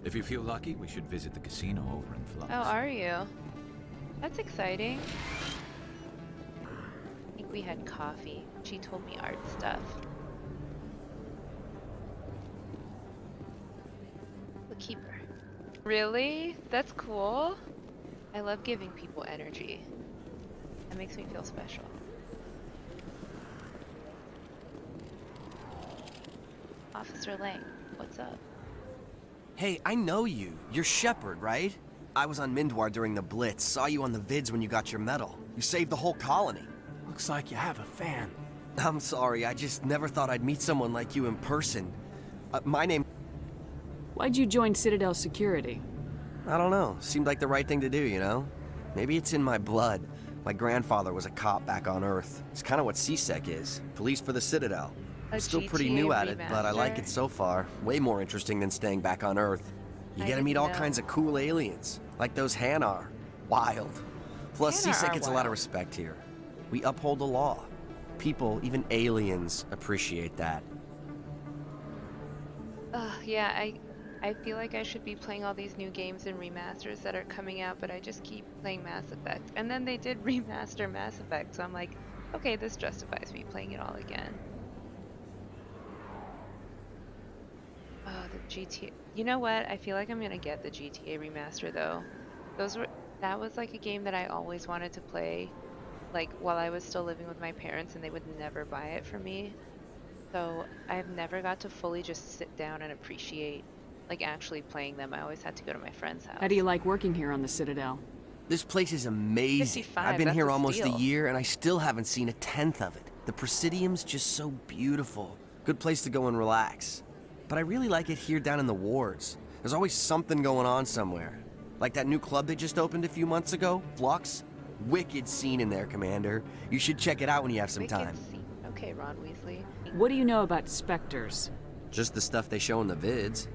If you feel lucky, we should visit the casino over in Flux. Oh, are you? That's exciting. I think we had coffee. She told me art stuff. The keeper. Really? That's cool. I love giving people energy. That makes me feel special. Officer Lang, what's up? Hey, I know you. You're Shepard, right? I was on Mindwar during the Blitz, saw you on the vids when you got your medal. You saved the whole colony. Looks like you have a fan. I'm sorry, I just never thought I'd meet someone like you in person. My name... Why'd you join Citadel Security? I don't know. Seemed like the right thing to do, you know? Maybe it's in my blood. My grandfather was a cop back on Earth. It's kind of what CSEC is. Police for the Citadel. I'm still pretty new at it, but I like it so far. Way more interesting than staying back on Earth. You get to meet all kinds of cool aliens, like those Hanar. Wild. Plus, CSEC gets a lot of respect here. We uphold the law. People, even aliens, appreciate that. Yeah, I feel like I should be playing all these new games and remasters that are coming out, but I just keep playing Mass Effect. And then they did remaster Mass Effect, so I'm like, okay, this justifies me playing it all again. Oh, the GTA. You know what? I feel like I'm gonna get the GTA remaster though. That was like a game that I always wanted to play, like while I was still living with my parents, and they would never buy it for me. So I've never got to fully just sit down and appreciate like actually playing them. I always had to go to my friend's house. How do you like working here on the Citadel? This place is amazing. 55, I've been here almost a steal. year and I still haven't seen a tenth of it. The Presidium's just so beautiful. Good place to go and relax. But I really like it here down in the wards. There's always something going on somewhere. Like that new club they just opened a few months ago, Flux. Wicked scene in there, Commander. You should check it out when you have some Wicked time. scene. Okay, Ron Weasley. What do you know about Spectres? Just the stuff they show in the vids.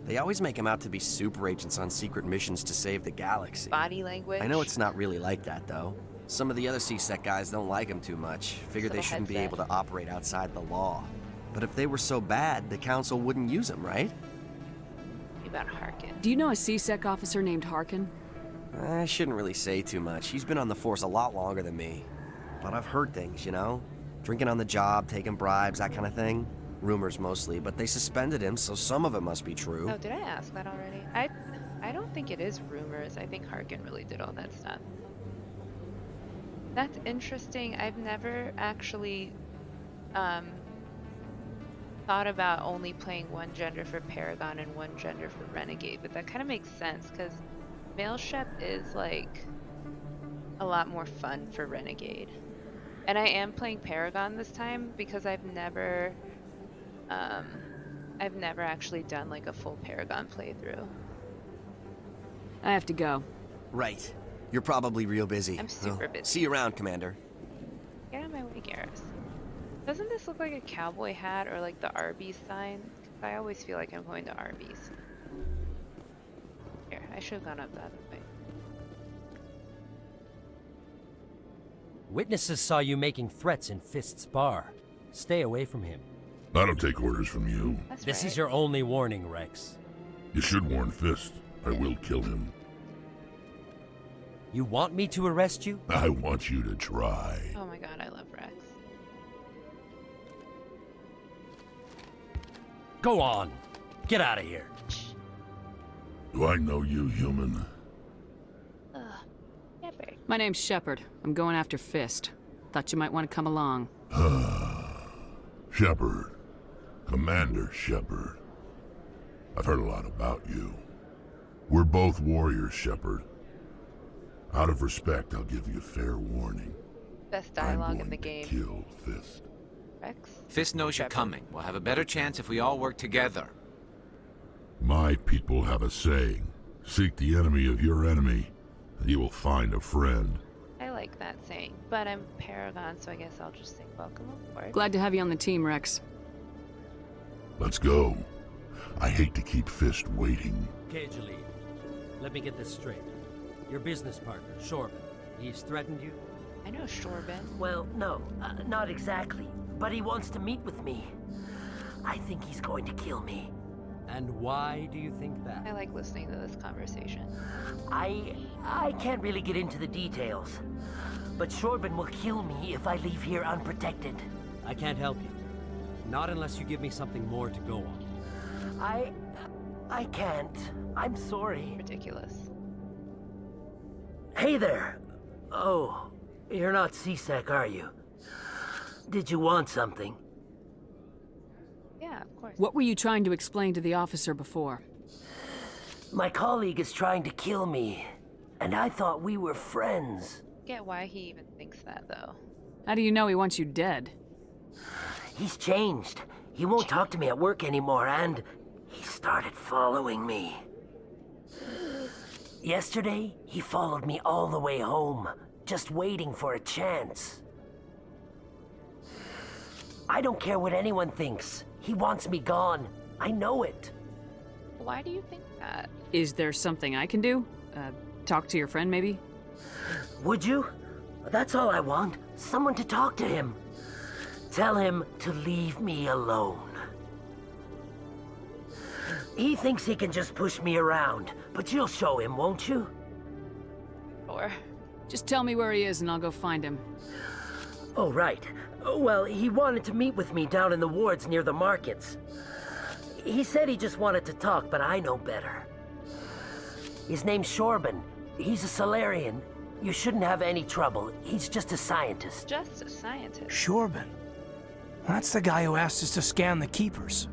They always make them out to be super agents on secret missions to save the galaxy. Body language. I know it's not really like that, though. Some of the other CSEC guys don't like them too much. Figure they shouldn't be able to operate outside the law. But if they were so bad, the Council wouldn't use them, right? About Harkin. Do you know a CSEC officer named Harkin? I shouldn't really say too much. He's been on the force a lot longer than me. But I've heard things, you know? Drinking on the job, taking bribes, that kind of thing. Rumors mostly, but they suspended him, so some of it must be true. Oh, did I ask that already? I don't think it is rumors. I think Harkin really did all that stuff. That's interesting. I've never actually thought about only playing one gender for Paragon and one gender for Renegade, but that kind of makes sense because male Shep is like a lot more fun for Renegade. And I am playing Paragon this time because I've never actually done like a full Paragon playthrough. I have to go. Right. You're probably real busy. I'm super busy. See you around, Commander. Get out of my way, Garrus. Doesn't this look like a cowboy hat or like the Arby's sign? 'Cause I always feel like I'm going to Arby's. Here, I should have gone up the other way. Witnesses saw you making threats in Fist's bar. Stay away from him. I don't take orders from you. This is your only warning, Rex. You should warn Fist. I will kill him. You want me to arrest you? I want you to try. Oh my god, I love Rex. Go on. Get out of here. Do I know you, human? Never. My name's Shepard. I'm going after Fist. Thought you might want to come along. Shepard. Commander Shepard. I've heard a lot about you. We're both warriors, Shepard. Out of respect, I'll give you fair warning. Best dialogue I'm in the going to game. kill Fist. Rex? Fist knows you're coming. We'll have a better chance if we all work together. My people have a saying. Seek the enemy of your enemy, and you will find a friend. I like that saying. But I'm Paragon, so I guess I'll just say welcome aboard. Glad to have you on the team, Rex. Let's go. I hate to keep Fist waiting. Okay, Jalid. Let me get this straight. Your business partner, Shorban, he's threatened you? I know Shorban. Well, no, not exactly. But he wants to meet with me. I think he's going to kill me. And why do you think that? I like listening to this conversation. I can't really get into the details. But Shorban will kill me if I leave here unprotected. I can't help you. Not unless you give me something more to go on. I can't. I'm sorry. Ridiculous. Hey there. Oh, you're not C-Sec, are you? Did you want something? Yeah, of course. What were you trying to explain to the officer before? My colleague is trying to kill me, and I thought we were friends. Get why he even thinks that, though. How do you know he wants you dead? He's changed. He won't talk to me at work anymore, and he started following me. Yesterday, he followed me all the way home, just waiting for a chance. I don't care what anyone thinks. He wants me gone. I know it. Why do you think that? Is there something I can do? Talk to your friend, maybe? Would you? That's all I want. Someone to talk to him. Tell him to leave me alone. He thinks he can just push me around, but you'll show him, won't you? Or Just tell me where he is and I'll go find him. Oh, right. Well, he wanted to meet with me down in the wards near the markets. He said he just wanted to talk, but I know better. His name's Shorban. He's a Solarian. You shouldn't have any trouble. He's just a scientist. just a scientist. Shorban. That's the guy who asked us to scan the Keepers.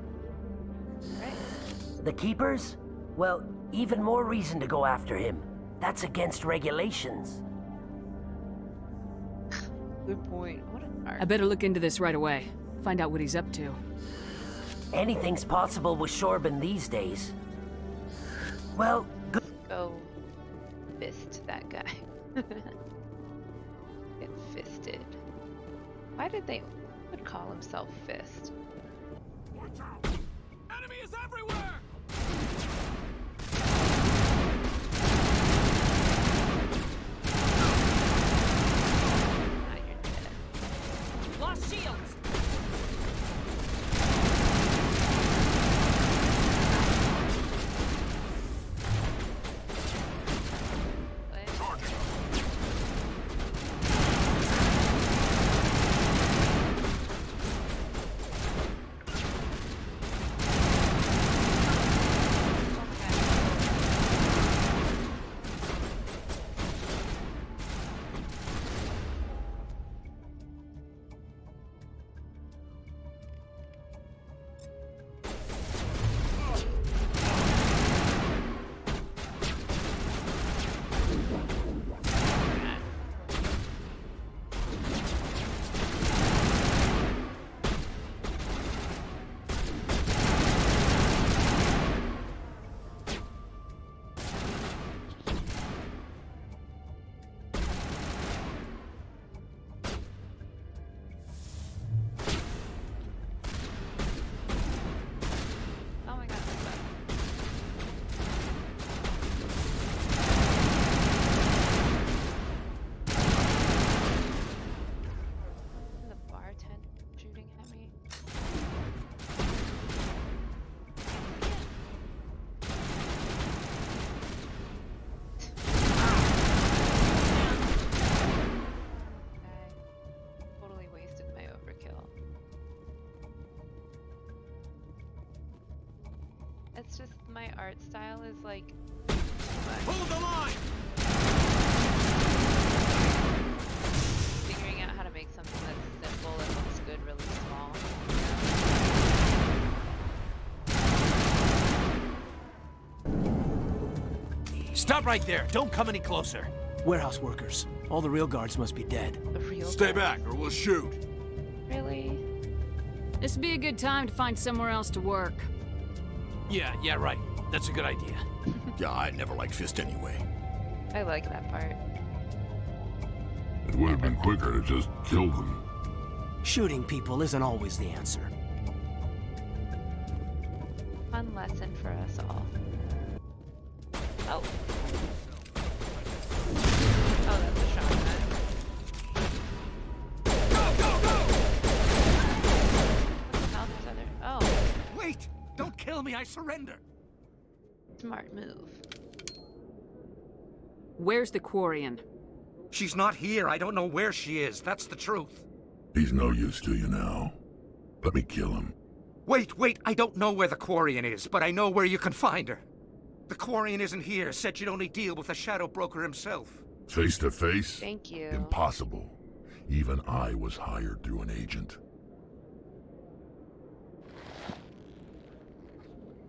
Right. The Keepers? Well, even more reason to go after him. That's against regulations. Good point. What a narc. I better look into this right away. Find out what he's up to. Anything's possible with Shorban these days. Well, Go fist that guy. Get fisted. Why did they would call himself Fist? Enemy is everywhere! Now you're dead. Lost shields! What? Oh my god, what's that? The bartender shooting at me. I totally wasted my overkill. It's just my art style is like too much. Hold the line! Figuring out how to make something that's simple and looks good really small. Stop right there. Don't come any closer. Warehouse workers. All the real guards must be dead. The real Stay back or we'll shoot. Really? This'd be a good time to find somewhere else to work. Yeah, right. That's a good idea. Yeah, I never liked Fist anyway. I like that part. It would have been quicker to just kill them. Shooting people isn't always the answer. Fun lesson for us all. Oh. Oh, that's a shotgun. Go, go, go! What the hell? There's other. Oh. Wait! Don't kill me, I surrender! Smart move. Where's the Quarian? She's not here. I don't know where she is. That's the truth. He's no use to you now. Let me kill him. Wait. I don't know where the Quarian is, but I know where you can find her. The Quarian isn't here. Said you'd only deal with the Shadow Broker himself. Face to face? Thank you. Impossible. Even I was hired through an agent.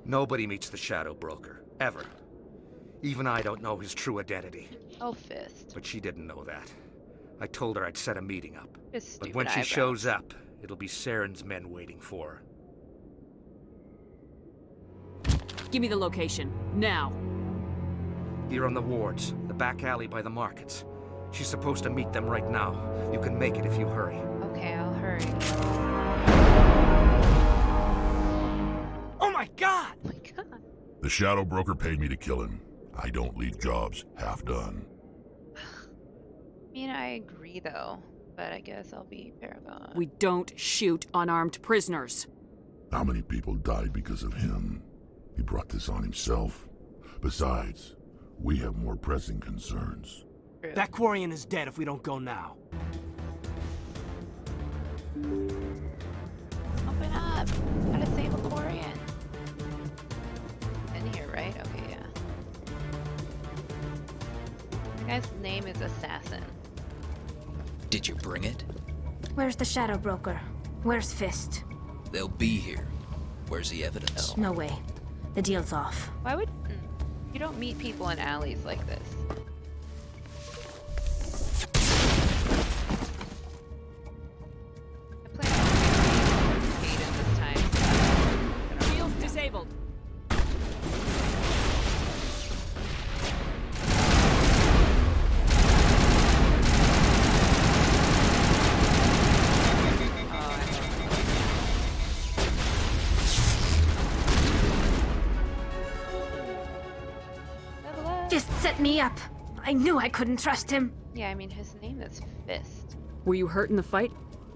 Nobody meets the Shadow Broker. Ever. Even I don't know his true identity. Oh, Fist. But she didn't know that. I told her I'd set a meeting up. His But stupid when she eyebrows. shows up, it'll be Saren's men waiting for her. Give me the location. Now. Here on the wards, the back alley by the markets. She's supposed to meet them right now. You can make it if you hurry. Okay, I'll hurry. Oh my god! Oh my god. The Shadow Broker paid me to kill him. I don't leave jobs half done. I mean, I agree though, but I guess I'll be Paragon. We don't shoot unarmed prisoners. How many people died because of him? He brought this on himself. Besides, we have more pressing concerns. True. That Quarian is dead if we don't go now. Open up! Gotta save a Quarian. In here, right? Okay, yeah. The guy's name is Assassin. Did you bring it? Where's the Shadow Broker? Where's Fist? They'll be here. Where's the evidence? No way. The deal's off. Why would... You don't meet people in alleys like this. I plan on Hayden this time. Wheels disabled. Level up. Fist set me up. I knew I couldn't trust him. Yeah, I mean, his name is Fist. Were you hurt in the fight?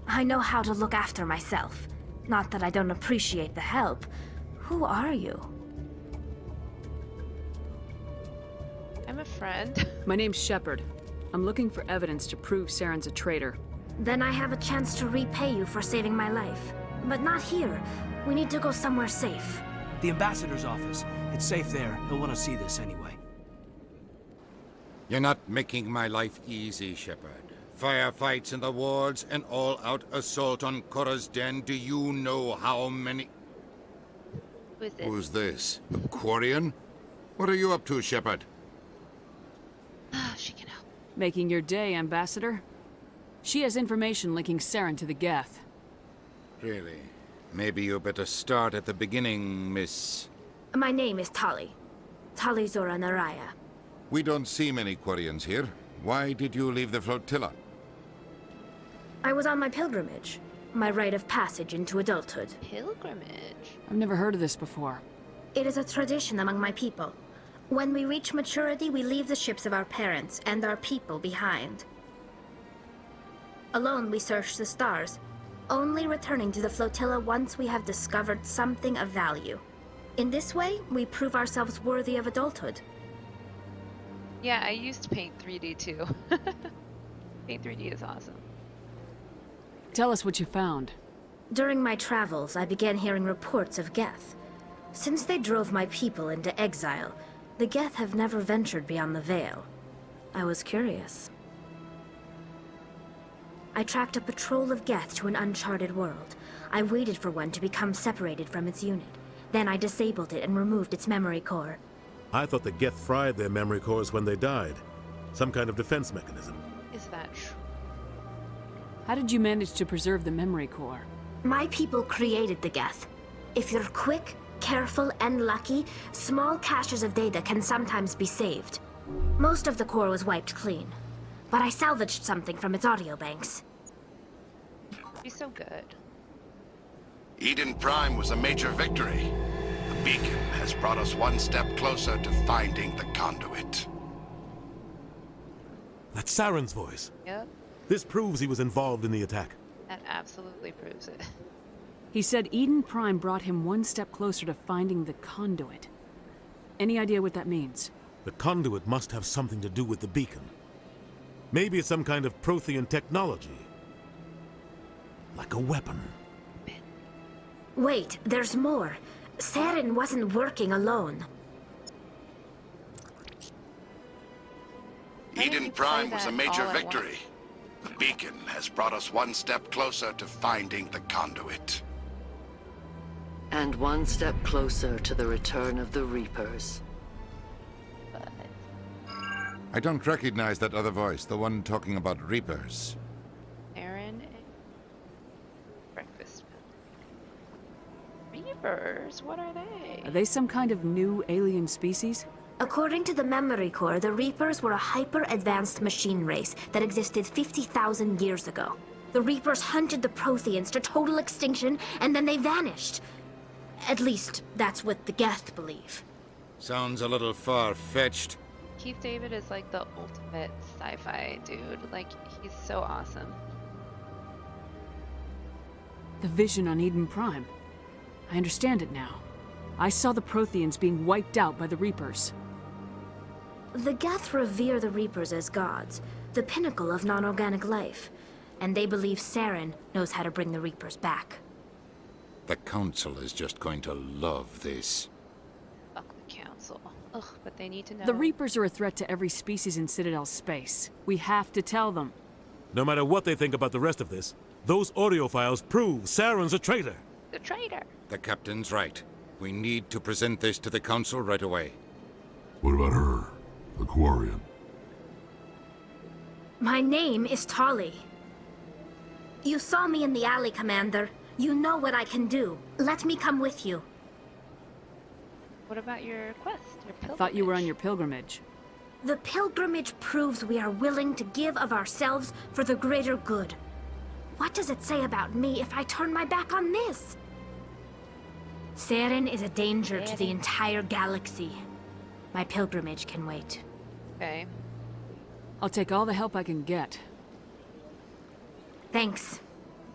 I know how to look after myself. Not that I don't appreciate the help. Who are you? I'm a friend. My name's Shepard. I'm looking for evidence to prove Saren's a traitor. Then I have a chance to repay you for saving my life. But not here. We need to go somewhere safe. The ambassador's office. It's safe there. He'll want to see this anyway. You're not making my life easy, Shepard. Firefights in the wards, an all-out assault on Korra's den. Do you know how many... Who is this? Who's this? The Quarian? What are you up to, Shepard? Ah, she can help. Making your day, Ambassador. She has information linking Saren to the Geth. Really? Maybe you better start at the beginning, Miss... My name is Tali. Tali Zora Naraya. We don't see many Quarians here. Why did you leave the flotilla? I was on my pilgrimage. My rite of passage into adulthood. Pilgrimage? I've never heard of this before. It is a tradition among my people. When we reach maturity, we leave the ships of our parents and our people behind. Alone, we search the stars, only returning to the flotilla once we have discovered something of value. In this way, we prove ourselves worthy of adulthood. Yeah, I used to paint 3D too. Paint 3D is awesome. Tell us what you found. During my travels, I began hearing reports of Geth. Since they drove my people into exile, the Geth have never ventured beyond the Veil. I was curious. I tracked a patrol of Geth to an uncharted world. I waited for one to become separated from its unit. Then I disabled it and removed its memory core. I thought the Geth fried their memory cores when they died. Some kind of defense mechanism. Is that true? How did you manage to preserve the memory core? My people created the Geth. If you're quick, careful, and lucky, small caches of data can sometimes be saved. Most of the core was wiped clean, but I salvaged something from its audio banks. She's so good. Eden Prime was a major victory. The beacon has brought us one step closer to finding the conduit. That's Saren's voice. Yep, This proves he was involved in the attack. that absolutely proves it. He said Eden Prime brought him one step closer to finding the conduit. Any idea what that means? The conduit must have something to do with the beacon. Maybe it's some kind of Prothean technology. Like a weapon. Wait, there's more. Saren wasn't working alone. Eden Prime was a major victory. The beacon has brought us one step closer to finding the conduit. And one step closer to the return of the Reapers. I don't recognize that other voice, the one talking about Reapers. Aaron and breakfast. Reapers? What are they? Are they some kind of new alien species? According to the Memory Core, the Reapers were a hyper-advanced machine race that existed 50,000 years ago. The Reapers hunted the Protheans to total extinction, and then they vanished. At least, that's what the Geth believe. Sounds a little far-fetched. Keith David is like the ultimate sci-fi dude. Like, he's so awesome. The vision on Eden Prime. I understand it now. I saw the Protheans being wiped out by the Reapers. The Geth revere the Reapers as gods, the pinnacle of non-organic life. And they believe Saren knows how to bring the Reapers back. The Council is just going to love this. Fuck the Council. Ugh, but they need to know. The Reapers are a threat to every species in Citadel space. We have to tell them. No matter what they think about the rest of this, those audio files prove Saren's a traitor. The traitor. The Captain's right. We need to present this to the Council right away. What about her? The Quarian? My name is Tali. You saw me in the alley, Commander. You know what I can do. Let me come with you. What about your quest, your pilgrimage? I thought you were on your pilgrimage. The pilgrimage proves we are willing to give of ourselves for the greater good. What does it say about me if I turn my back on this? Saren is a danger to the entire galaxy. My pilgrimage can wait. Okay. I'll take all the help I can get. Thanks.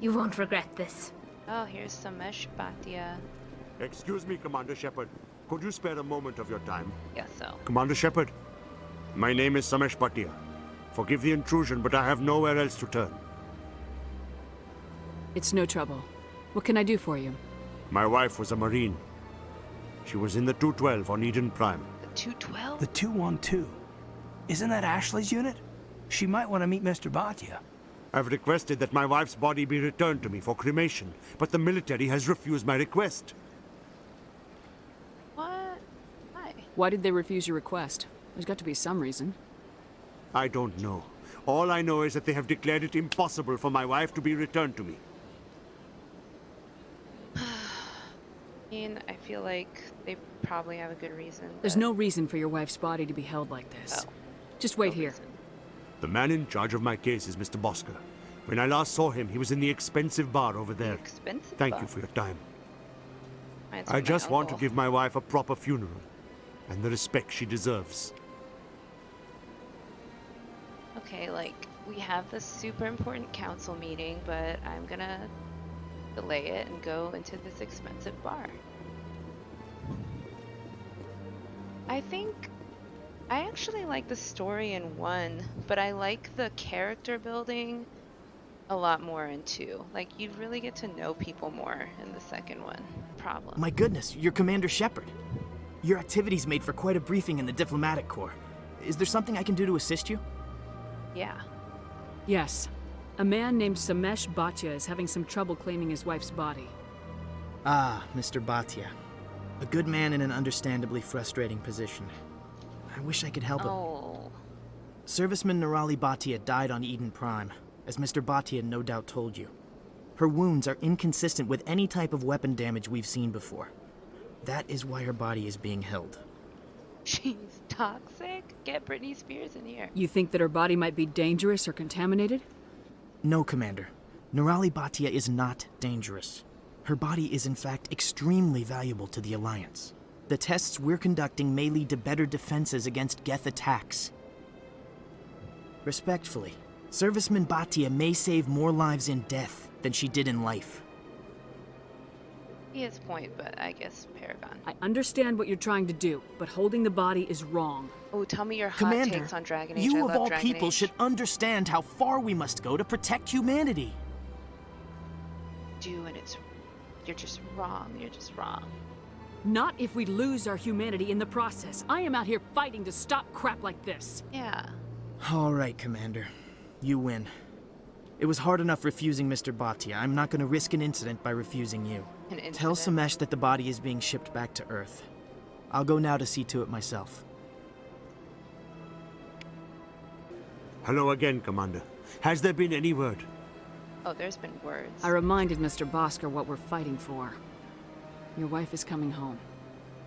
You won't regret this. Oh, here's Samesh Bhatia. Excuse me, Commander Shepard. Could you spare a moment of your time? Yes, so. Commander Shepard, my name is Samesh Bhatia. Forgive the intrusion, but I have nowhere else to turn. It's no trouble. What can I do for you? My wife was a Marine. She was in the 212 on Eden Prime. The 212? The 212. Isn't that Ashley's unit? She might want to meet Mr. Bhatia. I've requested that my wife's body be returned to me for cremation, but the military has refused my request. What? Why? Why did they refuse your request? There's got to be some reason. I don't know. All I know is that they have declared it impossible for my wife to be returned to me. I mean, I feel like they probably have a good reason. There's no reason for your wife's body to be held like this. Oh. Just wait here. Reason. The man in charge of my case is Mr. Bosker. When I last saw him, he was in the expensive bar over there. Expensive Thank bar? you for your time. Reminds me I of my just want to uncle. give my wife a proper funeral and the respect she deserves. Okay, like, we have this super important council meeting, but I'm gonna delay it and go into this expensive bar. I actually like the story in 1, but I like the character building a lot more in 2. Like, you really get to know people more in the second one. Problem. My goodness, you're Commander Shepard. Your activities made for quite a briefing in the Diplomatic Corps. Is there something I can do to assist you? Yeah. Yes. A man named Samesh Bhatia is having some trouble claiming his wife's body. Ah, Mr. Bhatia. A good man in an understandably frustrating position. I wish I could help him. Oh. Serviceman Nirali Bhatia died on Eden Prime, as Mr. Bhatia no doubt told you. Her wounds are inconsistent with any type of weapon damage we've seen before. That is why her body is being held. She's toxic? Get Britney Spears in here. You think that her body might be dangerous or contaminated? No, Commander. Nirali Bhatia is not dangerous. Her body is in fact extremely valuable to the Alliance. The tests we're conducting may lead to better defenses against Geth attacks. Respectfully, Serviceman Bhatia may save more lives in death than she did in life. He has point, but I guess Paragon. I understand what you're trying to do, but holding the body is wrong. Oh, tell me your hot Commander, takes on Dragon Age. you I of love all Dragon people Age. should understand how far we must go to protect humanity. And you're just wrong. You're just wrong. Not if we lose our humanity in the process. I am out here fighting to stop crap like this. Yeah. All right, Commander. You win. It was hard enough refusing Mr. Bhatia. I'm not going to risk an incident by refusing you. An incident? Tell Samesh that the body is being shipped back to Earth. I'll go now to see to it myself. Hello again, Commander. Has there been any word? Oh, there's been words. I reminded Mr. Bosker what we're fighting for. Your wife is coming home.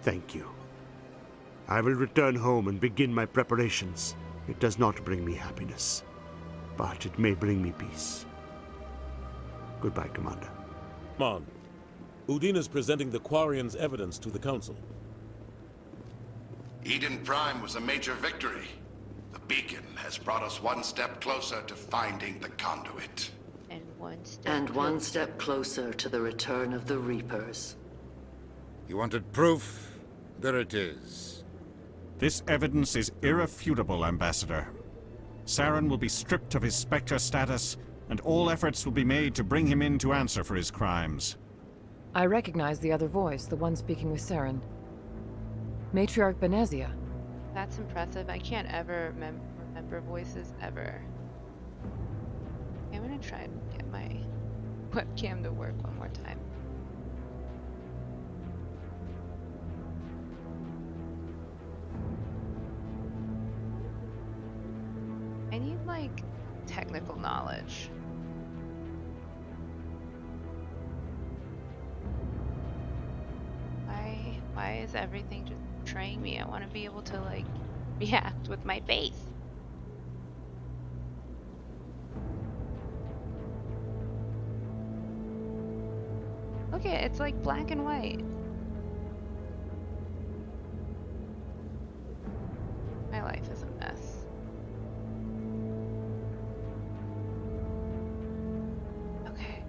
Thank you. I will return home and begin my preparations. It does not bring me happiness, but it may bring me peace. Goodbye, Commander. Mon, Udina's presenting the Quarian's evidence to the Council. Eden Prime was a major victory. The beacon has brought us one step closer to finding the conduit. And one step closer to the return of the Reapers. You wanted proof? There it is. This evidence is irrefutable, Ambassador. Saren will be stripped of his Spectre status, and all efforts will be made to bring him in to answer for his crimes. I recognize the other voice, the one speaking with Saren. Matriarch Benezia. That's impressive. I can't ever remember voices ever. I'm gonna try and get my webcam to work one more time. I need, like, technical knowledge. Why is everything just betraying me? I want to be able to, like, react with my face. Okay, it's like black and white. My life is a mess. Okay.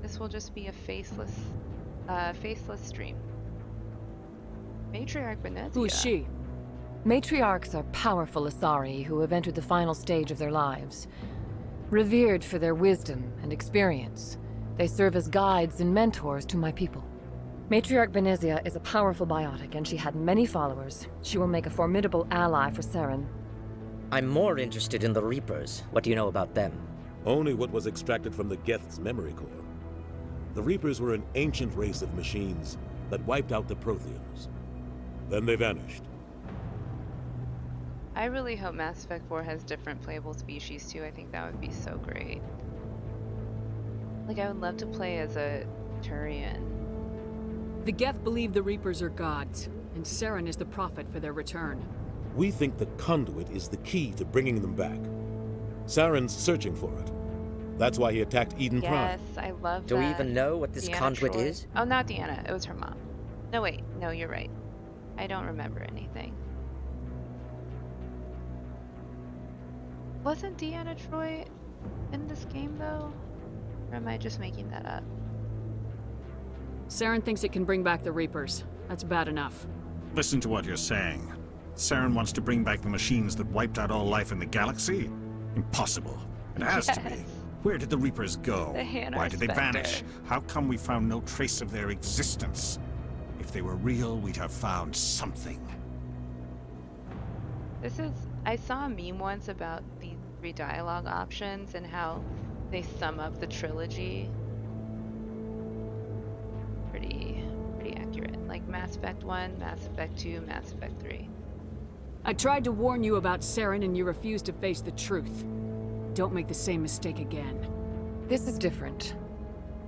This will just be a faceless stream. Matriarch Benezia. Who is she? Matriarchs are powerful Asari who have entered the final stage of their lives. Revered for their wisdom and experience, they serve as guides and mentors to my people. Matriarch Benezia is a powerful biotic, and she had many followers. She will make a formidable ally for Saren. I'm more interested in the Reapers. What do you know about them? Only what was extracted from the Geth's memory core. The Reapers were an ancient race of machines that wiped out the Protheans. Then they vanished. I really hope Mass Effect 4 has different playable species too. I think that would be so great. Like, I would love to play as a Turian. The Geth believe the Reapers are gods, and Saren is the prophet for their return. We think the conduit is the key to bringing them back. Saren's searching for it. That's why he attacked Eden Prime. Yes, I love that. Do we even know what this Deanna conduit Troy. is? Oh, not Deanna. It was her mom. No, wait. No, you're right. I don't remember anything. Wasn't Deanna Troy in this game, though? Or am I just making that up? Saren thinks it can bring back the Reapers. That's bad enough. Listen to what you're saying. Saren wants to bring back the machines that wiped out all life in the galaxy? Impossible. It has to be. Where did the Reapers go? Why did they vanish? How come we found no trace of their existence? If they were real, we'd have found something. I saw a meme once about these 3 dialogue options and how they sum up the trilogy. Pretty accurate. Like Mass Effect 1, Mass Effect 2, Mass Effect 3. I tried to warn you about Saren and you refused to face the truth. Don't make the same mistake again. This is different.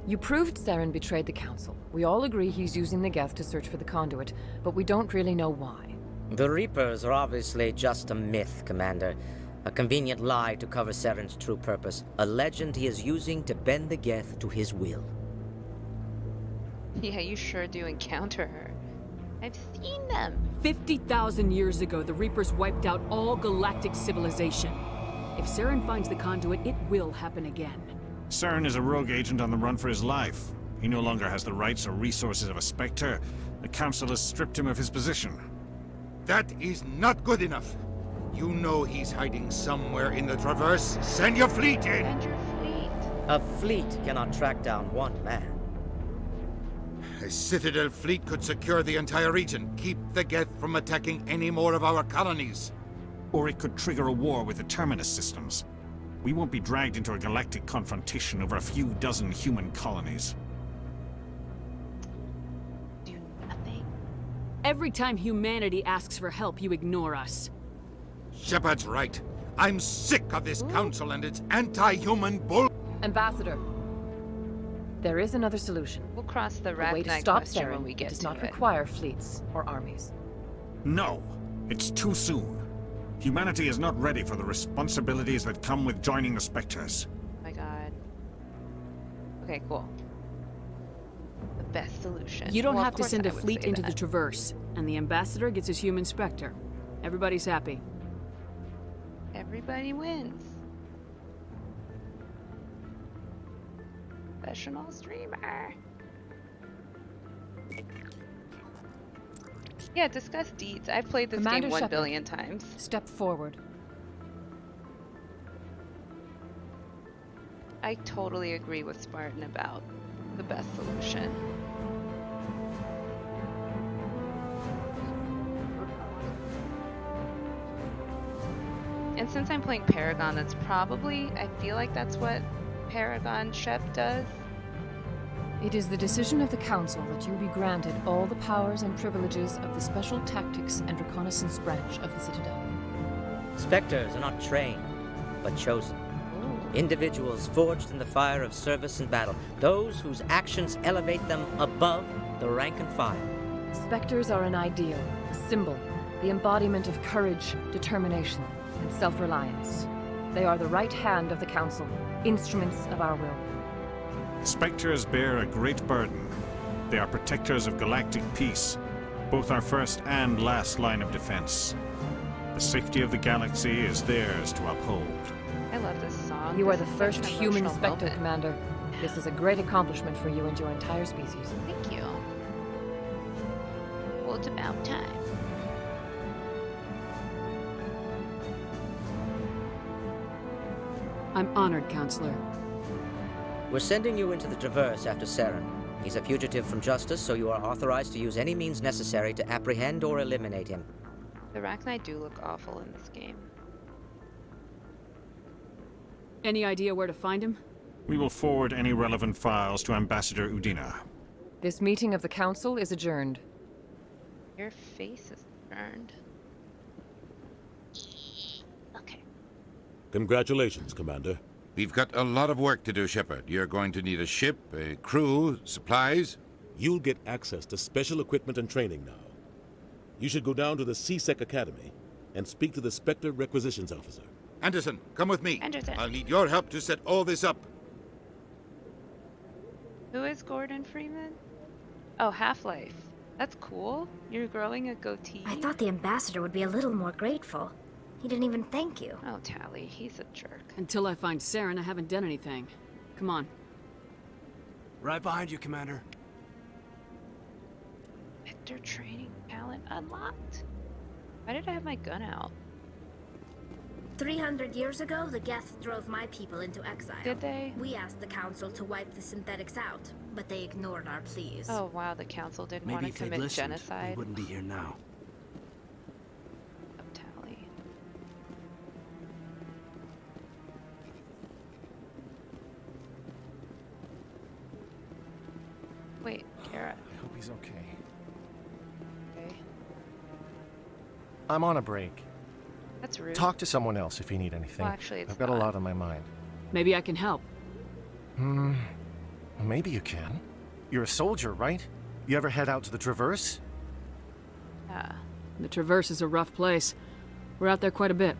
You proved Saren betrayed the Council. We all agree he's using the Geth to search for the conduit, but we don't really know why. The Reapers are obviously just a myth, Commander. A convenient lie to cover Saren's true purpose. A legend he is using to bend the Geth to his will. Yeah, you sure do encounter her. I've seen them. 50,000 years ago, the Reapers wiped out all galactic civilization. If Saren finds the conduit, it will happen again. Saren is a rogue agent on the run for his life. He no longer has the rights or resources of a Spectre. The Council has stripped him of his position. That is not good enough. You know he's hiding somewhere in the Traverse. Send your fleet in! Send your fleet. A fleet cannot track down one man. A Citadel fleet could secure the entire region, keep the Geth from attacking any more of our colonies. Or it could trigger a war with the Terminus systems. We won't be dragged into a galactic confrontation over a few dozen human colonies. Do nothing. Every time humanity asks for help, you ignore us. Shepard's right. I'm sick of this council and its anti-human bull. Ambassador, there is another solution. We'll cross the way to Ragnar stop question Saren when we get does to not it. require fleets or armies. No, it's too soon. Humanity is not ready for the responsibilities that come with joining the Spectres. Oh my god. Okay, cool. The best solution. You don't Well, have of to course send a I would fleet say into the that. Traverse, and the Ambassador gets his human Spectre. Everybody's happy. Everybody wins. Professional streamer. Yeah, discuss deeds. I've played this Commander game 1 Shepard, billion times. Step forward. I totally agree with Spartan about the best solution. And since I'm playing Paragon, that's probably, I feel like that's what Paragon Shep does. It is the decision of the Council that you be granted all the powers and privileges of the Special Tactics and Reconnaissance branch of the Citadel. Spectres are not trained, but chosen. Individuals forged in the fire of service and battle. Those whose actions elevate them above the rank and file. Spectres are an ideal, a symbol, the embodiment of courage, determination, and self-reliance. They are the right hand of the Council, instruments of our will. Spectres bear a great burden. They are protectors of galactic peace, both our first and last line of defense. The safety of the galaxy is theirs to uphold. I love this song. You are This the is first such an human emotional Spectre, moment. Commander. This is a great accomplishment for you and your entire species. Thank you. Well, it's about time. I'm honored, Counselor. We're sending you into the Traverse after Saren. He's a fugitive from justice, so you are authorized to use any means necessary to apprehend or eliminate him. The Rachni do look awful in this game. Any idea where to find him? We will forward any relevant files to Ambassador Udina. This meeting of the Council is adjourned. Your face is burned. Okay. Congratulations, Commander. We've got a lot of work to do, Shepard. You're going to need a ship, a crew, supplies. You'll get access to special equipment and training now. You should go down to the CSEC Academy and speak to the Spectre Requisitions Officer. Anderson, come with me. Anderson. I'll need your help to set all this up. Who is Gordon Freeman? Oh, Half-Life. That's cool. You're growing a goatee. I thought the ambassador would be a little more grateful. He didn't even thank you. Oh, Tally, he's a jerk. Until I find Saren, I haven't done anything. Come on. Right behind you, Commander. Vector training talent unlocked. Why did I have my gun out? 300 years ago, the Geth drove my people into exile. Did they? We asked the council to wipe the synthetics out, but they ignored our pleas. Oh wow, the council didn't Maybe want if to they'd commit listened, genocide. we wouldn't be here now. Oh, Tally. Wait, Kara. I hope he's okay. Okay. I'm on a break. That's rude. Talk to someone else if you need anything. Well, actually, it's I've got a not. lot on my mind. Maybe I can help. Maybe you can. You're a soldier, right? You ever head out to the Traverse? Yeah. The Traverse is a rough place. We're out there quite a bit.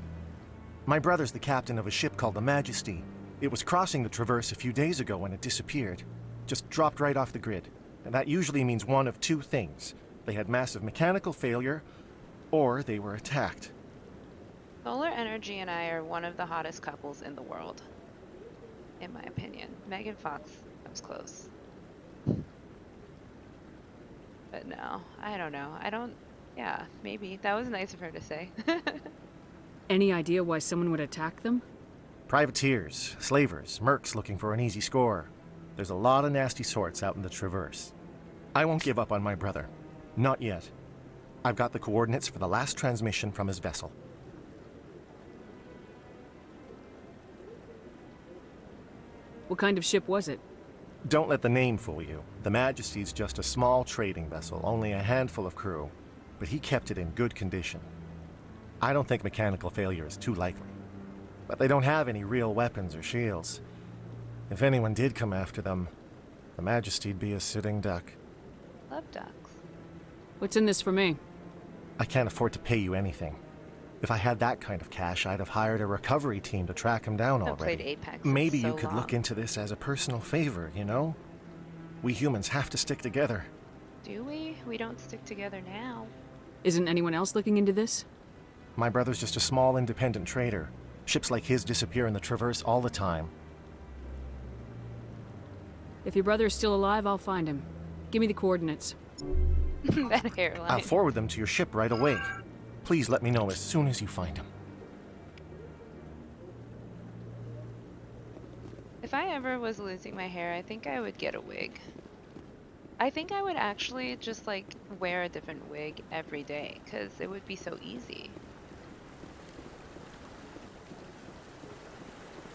My brother's the captain of a ship called the Majesty. It was crossing the Traverse a few days ago when it disappeared. Just dropped right off the grid. And that usually means one of two things. They had massive mechanical failure, or they were attacked. Solar Energy and I are one of the hottest couples in the world. In my opinion. Megan Fox comes close. no. I don't know. Yeah, maybe. That was nice of her to say. Any idea why someone would attack them? Privateers, slavers, mercs looking for an easy score. There's a lot of nasty sorts out in the Traverse. I won't give up on my brother. Not yet. I've got the coordinates for the last transmission from his vessel. What kind of ship was it? Don't let the name fool you. The Majesty's just a small trading vessel, only a handful of crew. But he kept it in good condition. I don't think mechanical failure is too likely. But they don't have any real weapons or shields. If anyone did come after them, the Majesty'd be a sitting duck. Love ducks. What's in this for me? I can't afford to pay you anything. If I had that kind of cash, I'd have hired a recovery team to track him down I've already. played Apex Maybe for you so could long. look into this as a personal favor, you know? We humans have to stick together. Do we? We don't stick together now. Isn't anyone else looking into this? My brother's just a small independent trader. Ships like his disappear in the Traverse all the time. If your brother is still alive, I'll find him. Give me the coordinates. That hairline. I'll forward them to your ship right away. Please let me know as soon as you find him. If I ever was losing my hair, I think I would get a wig. I think I would actually just like wear a different wig every day because it would be so easy.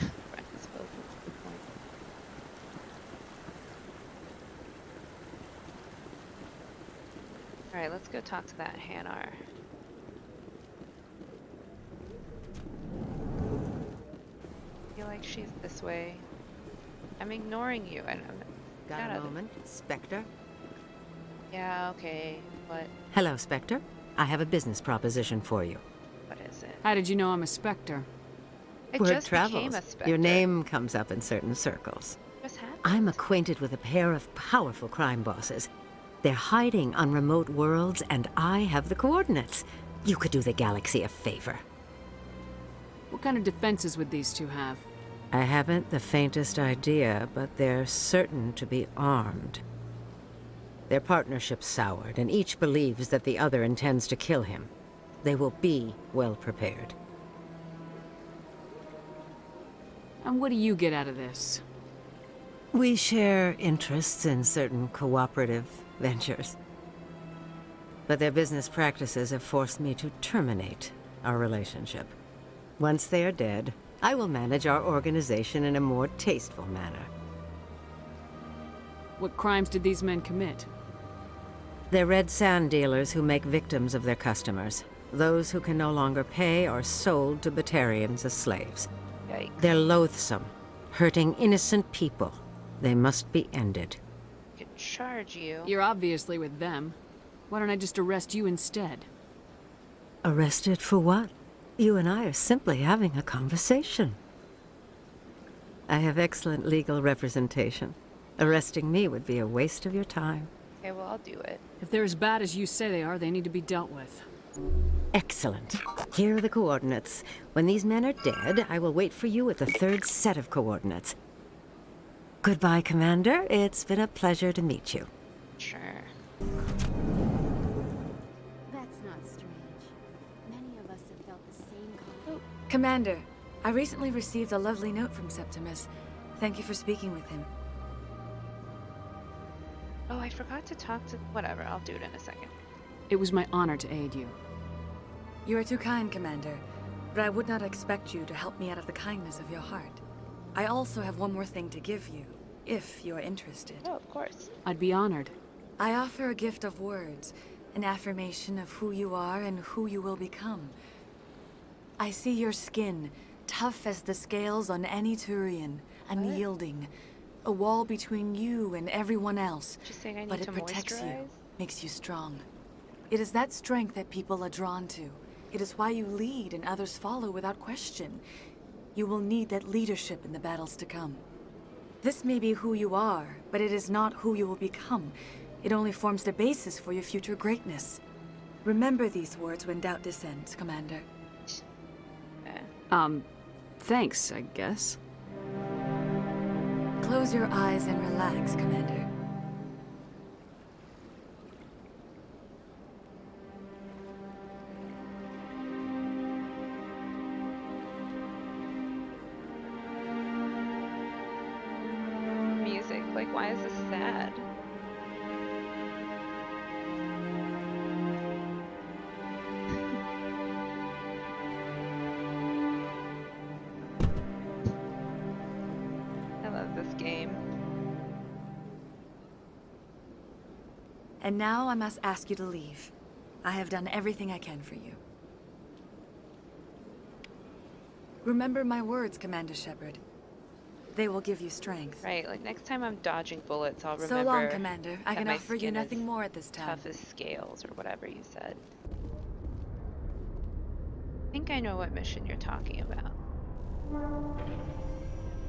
I suppose that's a good point. Alright, let's go talk to that Hanar. I feel like she's this way. I'm ignoring you. Got a moment, Spectre? Yeah, okay. What? Hello, Spectre. I have a business proposition for you. What is it? How did you know I'm a Spectre? I Word just became travels. a Spectre. Your name comes up in certain circles. Just happened. I'm acquainted with a pair of powerful crime bosses. They're hiding on remote worlds, and I have the coordinates. You could do the galaxy a favor. What kind of defenses would these two have? I haven't the faintest idea, but they're certain to be armed. Their partnership's soured, and each believes that the other intends to kill him. They will be well prepared. And what do you get out of this? We share interests in certain cooperative ventures. But their business practices have forced me to terminate our relationship. Once they are dead, I will manage our organization in a more tasteful manner. What crimes did these men commit? They're red sand dealers who make victims of their customers. Those who can no longer pay are sold to Batarians as slaves. Yikes. They're loathsome, hurting innocent people. They must be ended. I could charge you. You're obviously with them. Why don't I just arrest you instead? Arrested for what? You and I are simply having a conversation. I have excellent legal representation. Arresting me would be a waste of your time. Okay, well, I'll do it. If they're as bad as you say they are, they need to be dealt with. Excellent. Here are the coordinates. When these men are dead, I will wait for you at the third set of coordinates. Goodbye, Commander. It's been a pleasure to meet you. Sure. That's not strange. Many of us have felt the same kind. Commander, I recently received a lovely note from Septimus. Thank you for speaking with him. Oh, I forgot to talk to... Whatever, I'll do it in a second. It was my honor to aid you. You are too kind, Commander, but I would not expect you to help me out of the kindness of your heart. I also have one more thing to give you, if you are interested. Oh, of course. I'd be honored. I offer a gift of words, an affirmation of who you are and who you will become. I see your skin, tough as the scales on any Turian, unyielding, a wall between you and everyone else, Just saying I need but it to protects you, moisturize? makes you strong. It is that strength that people are drawn to. It is why you lead and others follow without question. You will need that leadership in the battles to come. This may be who you are, but it is not who you will become. It only forms the basis for your future greatness. Remember these words when doubt descends, Commander. Thanks, I guess. Close your eyes and relax, Commander. Why is this sad? I love this game. And now I must ask you to leave. I have done everything I can for you. Remember my words, Commander Shepard. They will give you strength. Right, like next time I'm dodging bullets, I'll remember. So long, Commander. I that can my offer you skin nothing is more at this time. tough as scales, or whatever you said. I think I know what mission you're talking about.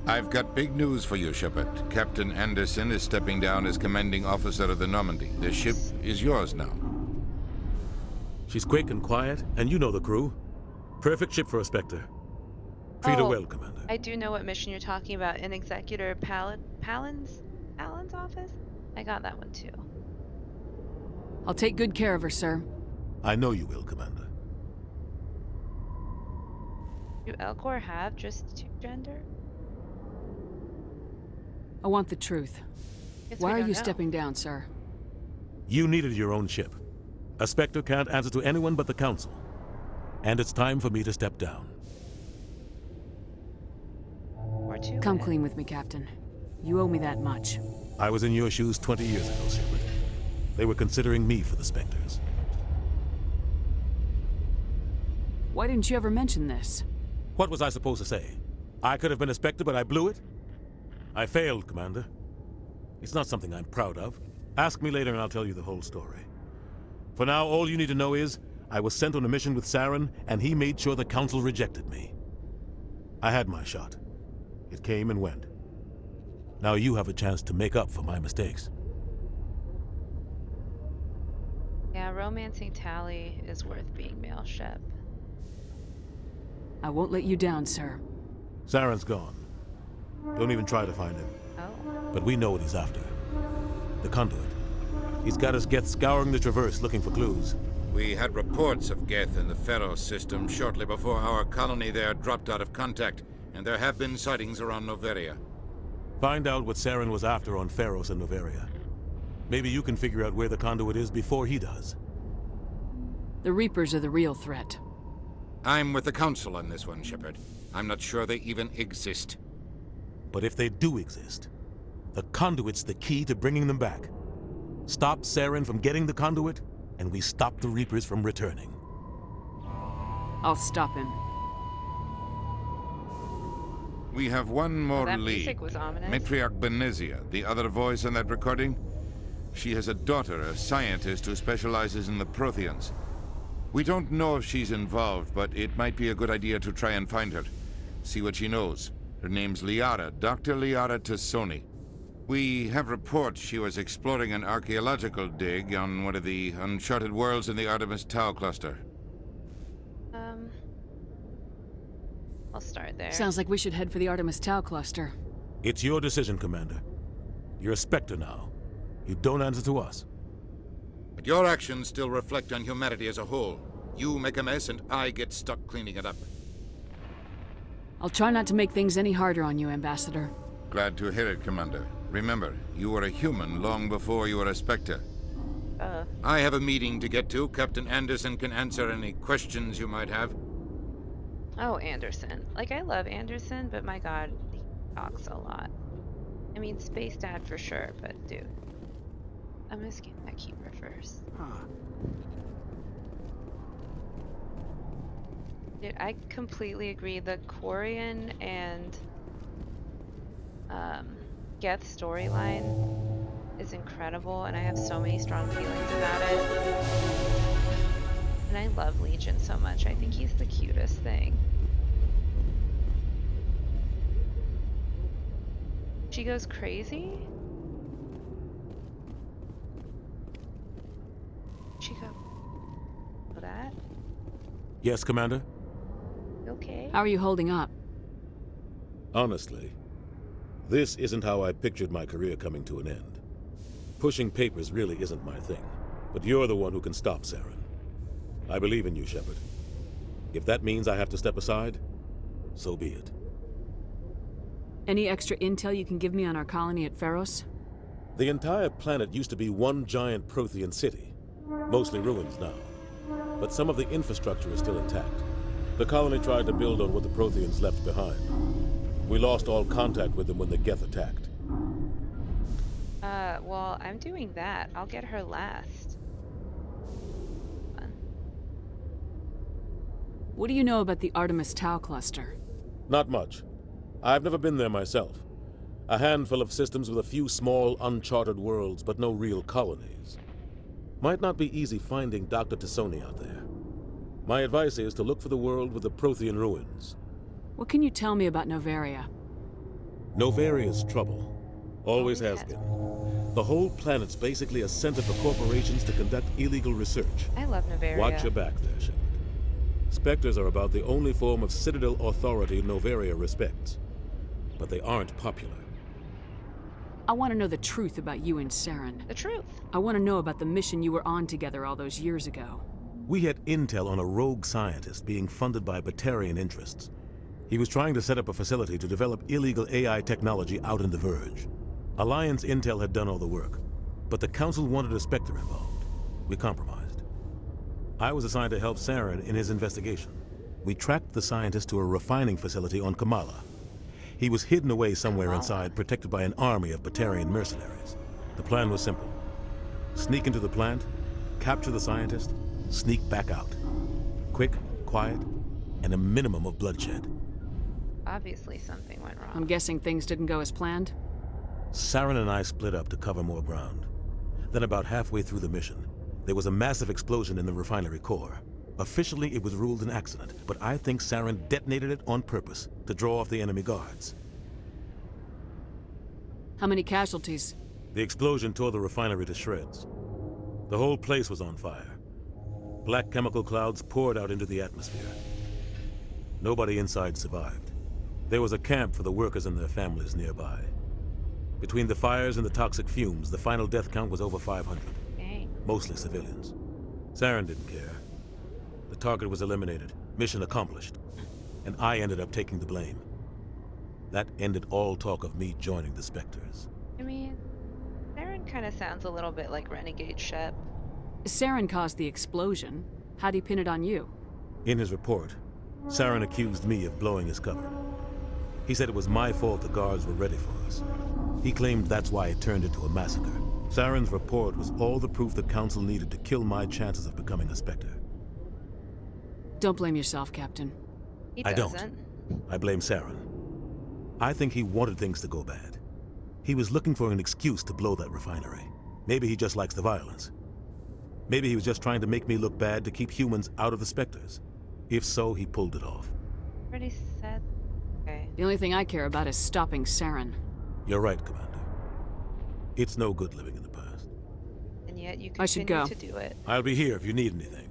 I've got big news for you, Shepard. Captain Anderson is stepping down as commanding officer of the Normandy. The ship is yours now. She's quick and quiet, and you know the crew. Perfect ship for a Spectre. Treat her well, Commander. I do know what mission you're talking about. In Executor Palin's office? I got that one too. I'll take good care of her, sir. I know you will, Commander. Do Elcor have just 2 gender? I want the truth. Guess Why we are don't you know. stepping down, sir? You needed your own ship. A Spectre can't answer to anyone but the Council. And it's time for me to step down. Come clean with me, Captain. You owe me that much. I was in your shoes 20 years ago, Shepard. They were considering me for the Spectres. Why didn't you ever mention this? What was I supposed to say? I could have been a Spectre, but I blew it? I failed, Commander. It's not something I'm proud of. Ask me later and I'll tell you the whole story. For now, all you need to know is, I was sent on a mission with Saren, and he made sure the Council rejected me. I had my shot. It came and went. Now you have a chance to make up for my mistakes. Yeah, romancing Tally is worth being male ship. I won't let you down, sir. Saren's gone. Don't even try to find him. Oh. But we know what he's after. The conduit. He's got us Geth scouring the Traverse looking for clues. We had reports of Geth in the Pharos system shortly before our colony there dropped out of contact, and there have been sightings around Noveria. Find out what Saren was after on Pharos and Noveria. Maybe you can figure out where the conduit is before he does. The Reapers are the real threat. I'm with the Council on this one, Shepard. I'm not sure they even exist. But if they do exist, the conduit's the key to bringing them back. Stop Saren from getting the conduit, and we stop the Reapers from returning. I'll stop him. We have one more that lead. music was ominous. Matriarch Benezia, the other voice on that recording. She has a daughter, a scientist who specializes in the Protheans. We don't know if she's involved, but it might be a good idea to try and find her. See what she knows. Her name's Liara, Dr. Liara Tassoni. We have reports she was exploring an archaeological dig on one of the uncharted worlds in the Artemis Tau cluster. I'll start there. Sounds like we should head for the Artemis Tau cluster. It's your decision, Commander. You're a Spectre now. You don't answer to us. But your actions still reflect on humanity as a whole. You make a mess and I get stuck cleaning it up. I'll try not to make things any harder on you, Ambassador. Glad to hear it, Commander. Remember, you were a human long before you were a Spectre. I have a meeting to get to. Captain Anderson can answer any questions you might have. Oh, Anderson. Like, I love Anderson, but my god, he talks a lot. I mean, Space Dad for sure, but dude. I'm gonna scan that keeper first. Dude, I completely agree. The Quarian and Geth storyline is incredible, and I have so many strong feelings about it. And I love Legion so much. I think he's the cutest thing. She goes crazy? She go... Oh, that? Yes, Commander? Okay. How are you holding up? Honestly, this isn't how I pictured my career coming to an end. Pushing papers really isn't my thing, but you're the one who can stop Saren. I believe in you, Shepard. If that means I have to step aside, so be it. Any extra intel you can give me on our colony at Pharos? The entire planet used to be one giant Prothean city, mostly ruins now. But some of the infrastructure is still intact. The colony tried to build on what the Protheans left behind. We lost all contact with them when the Geth attacked. Well, I'm doing that. I'll get her last. What do you know about the Artemis Tau cluster? Not much. I've never been there myself. A handful of systems with a few small, uncharted worlds, but no real colonies. Might not be easy finding Dr. Tassoni out there. My advice is to look for the world with the Prothean ruins. What can you tell me about Novaria? Novaria's trouble. Always has been. The whole planet's basically a center for corporations to conduct illegal research. I love Novaria. Watch your back there, Shepard. Spectres are about the only form of Citadel authority Novaria respects. But they aren't popular. I want to know the truth about you and Saren. The truth? I want to know about the mission you were on together all those years ago. We had intel on a rogue scientist being funded by Batarian interests. He was trying to set up a facility to develop illegal AI technology out in the Verge. Alliance intel had done all the work, but the Council wanted a Spectre involved. We compromised. I was assigned to help Saren in his investigation. We tracked the scientist to a refining facility on Kamala. He was hidden away somewhere inside, protected by an army of Batarian mercenaries. The plan was simple. Sneak into the plant, capture the scientist, sneak back out. Quick, quiet, and a minimum of bloodshed. Obviously something went wrong. I'm guessing things didn't go as planned? Saren and I split up to cover more ground. Then about halfway through the mission, there was a massive explosion in the refinery core. Officially, it was ruled an accident, but I think Saren detonated it on purpose to draw off the enemy guards. How many casualties? The explosion tore the refinery to shreds. The whole place was on fire. Black chemical clouds poured out into the atmosphere. Nobody inside survived. There was a camp for the workers and their families nearby. Between the fires and the toxic fumes, the final death count was over 500. Dang. Mostly civilians. Saren didn't care. The target was eliminated, mission accomplished, and I ended up taking the blame. That ended all talk of me joining the Spectres. I mean, Saren kind of sounds a little bit like Renegade Shep. Saren caused the explosion. How'd he pin it on you? In his report, Saren accused me of blowing his cover. He said it was my fault the guards were ready for us. He claimed that's why it turned into a massacre. Saren's report was all the proof the Council needed to kill my chances of becoming a Spectre. Don't blame yourself, Captain. I don't. I blame Saren. I think he wanted things to go bad. He was looking for an excuse to blow that refinery. Maybe he just likes the violence. Maybe he was just trying to make me look bad to keep humans out of the Spectres. If so, he pulled it off. Already said. Okay. The only thing I care about is stopping Saren. You're right, Commander. It's no good living in the past. And yet you I should continue go. to do it. I'll be here if you need anything.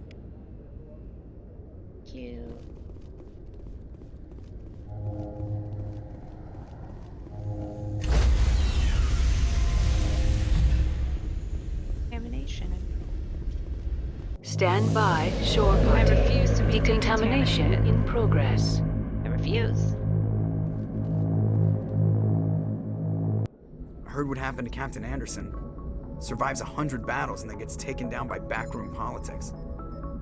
Cute. Contamination. Stand by, shore I party. refuse to be Decontamination decontaminated. in progress. I refuse. I heard what happened to Captain Anderson. Survives 100 battles and then gets taken down by backroom politics.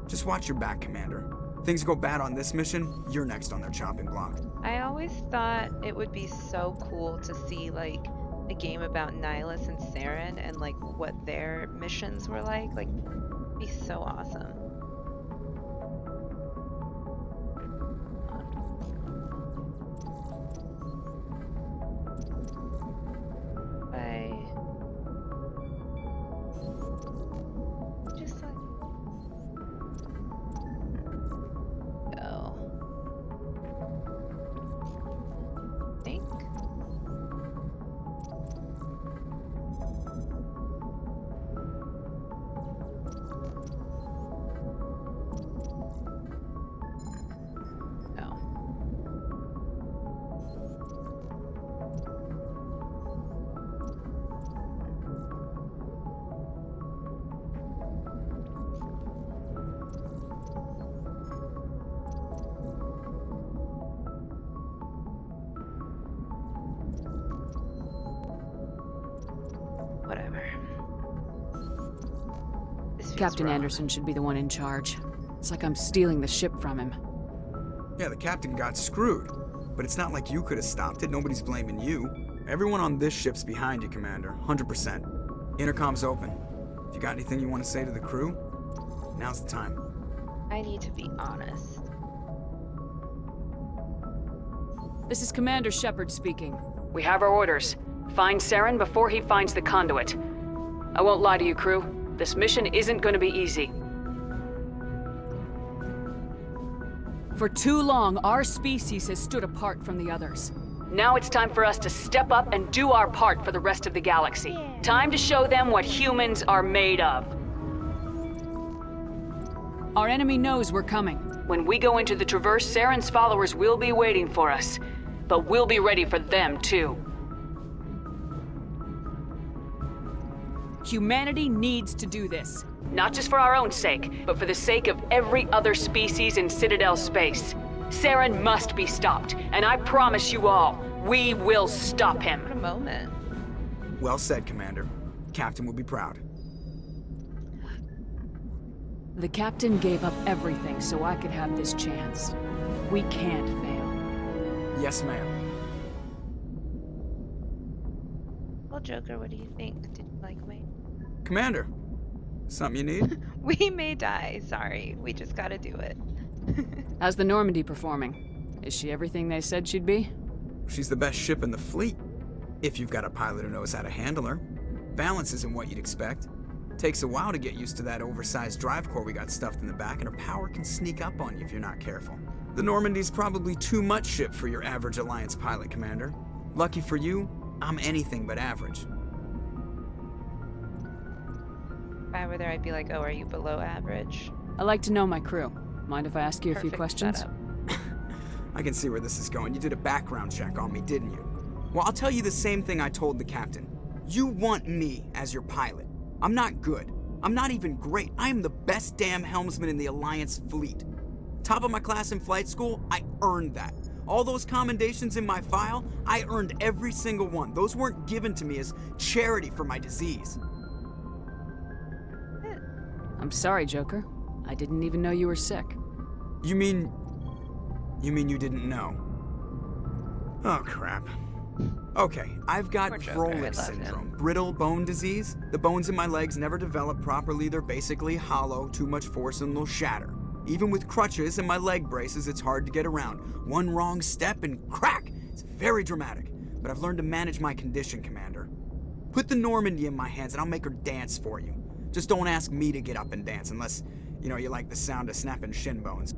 Just watch your back, Commander. Things go bad on this mission, you're next on their chopping block. I always thought it would be so cool to see like a game about Nihilus and Saren and like what their missions were like. Like, it'd be so awesome. Bye. Just like go. Think. Captain wrong. Anderson should be the one in charge. It's like I'm stealing the ship from him. Yeah, the captain got screwed. But it's not like you could have stopped it. Nobody's blaming you. Everyone on this ship's behind you, Commander. 100%. Intercom's open. If you got anything you want to say to the crew, now's the time. I need to be honest. This is Commander Shepard speaking. We have our orders. Find Saren before he finds the conduit. I won't lie to you, crew. This mission isn't going to be easy. For too long, our species has stood apart from the others. Now it's time for us to step up and do our part for the rest of the galaxy. Time to show them what humans are made of. Our enemy knows we're coming. When we go into the Traverse, Saren's followers will be waiting for us. But we'll be ready for them, too. Humanity needs to do this. Not just for our own sake, but for the sake of every other species in Citadel space. Saren must be stopped, and I promise you all, we will stop him. What a moment. Well said, Commander. Captain will be proud. The captain gave up everything so I could have this chance. We can't fail. Yes, ma'am. Well, Joker, what do you think? Did you like me? Commander, something you need? We may die. Sorry. We just gotta do it. How's the Normandy performing? Is she everything they said she'd be? She's the best ship in the fleet. If you've got a pilot who knows how to handle her. Balance isn't what you'd expect. Takes a while to get used to that oversized drive core we got stuffed in the back, and her power can sneak up on you if you're not careful. The Normandy's probably too much ship for your average Alliance pilot, Commander. Lucky for you, I'm anything but average. If I were there, I'd be like, oh, are you below average? I like to know my crew. Mind if I ask you a few Perfect questions? setup. I can see where this is going. You did a background check on me, didn't you? Well, I'll tell you the same thing I told the captain. You want me as your pilot. I'm not good. I'm not even great. I am the best damn helmsman in the Alliance fleet. Top of my class in flight school, I earned that. All those commendations in my file, I earned every single one. Those weren't given to me as charity for my disease. I'm sorry, Joker. I didn't even know you were sick. You mean you didn't know? Oh, crap. Okay, I've got Froelich syndrome, brittle bone disease. The bones in my legs never develop properly. They're basically hollow, too much force and they'll shatter. Even with crutches and my leg braces, it's hard to get around. One wrong step and crack! It's very dramatic. But I've learned to manage my condition, Commander. Put the Normandy in my hands and I'll make her dance for you. Just don't ask me to get up and dance unless, you like the sound of snapping shin bones.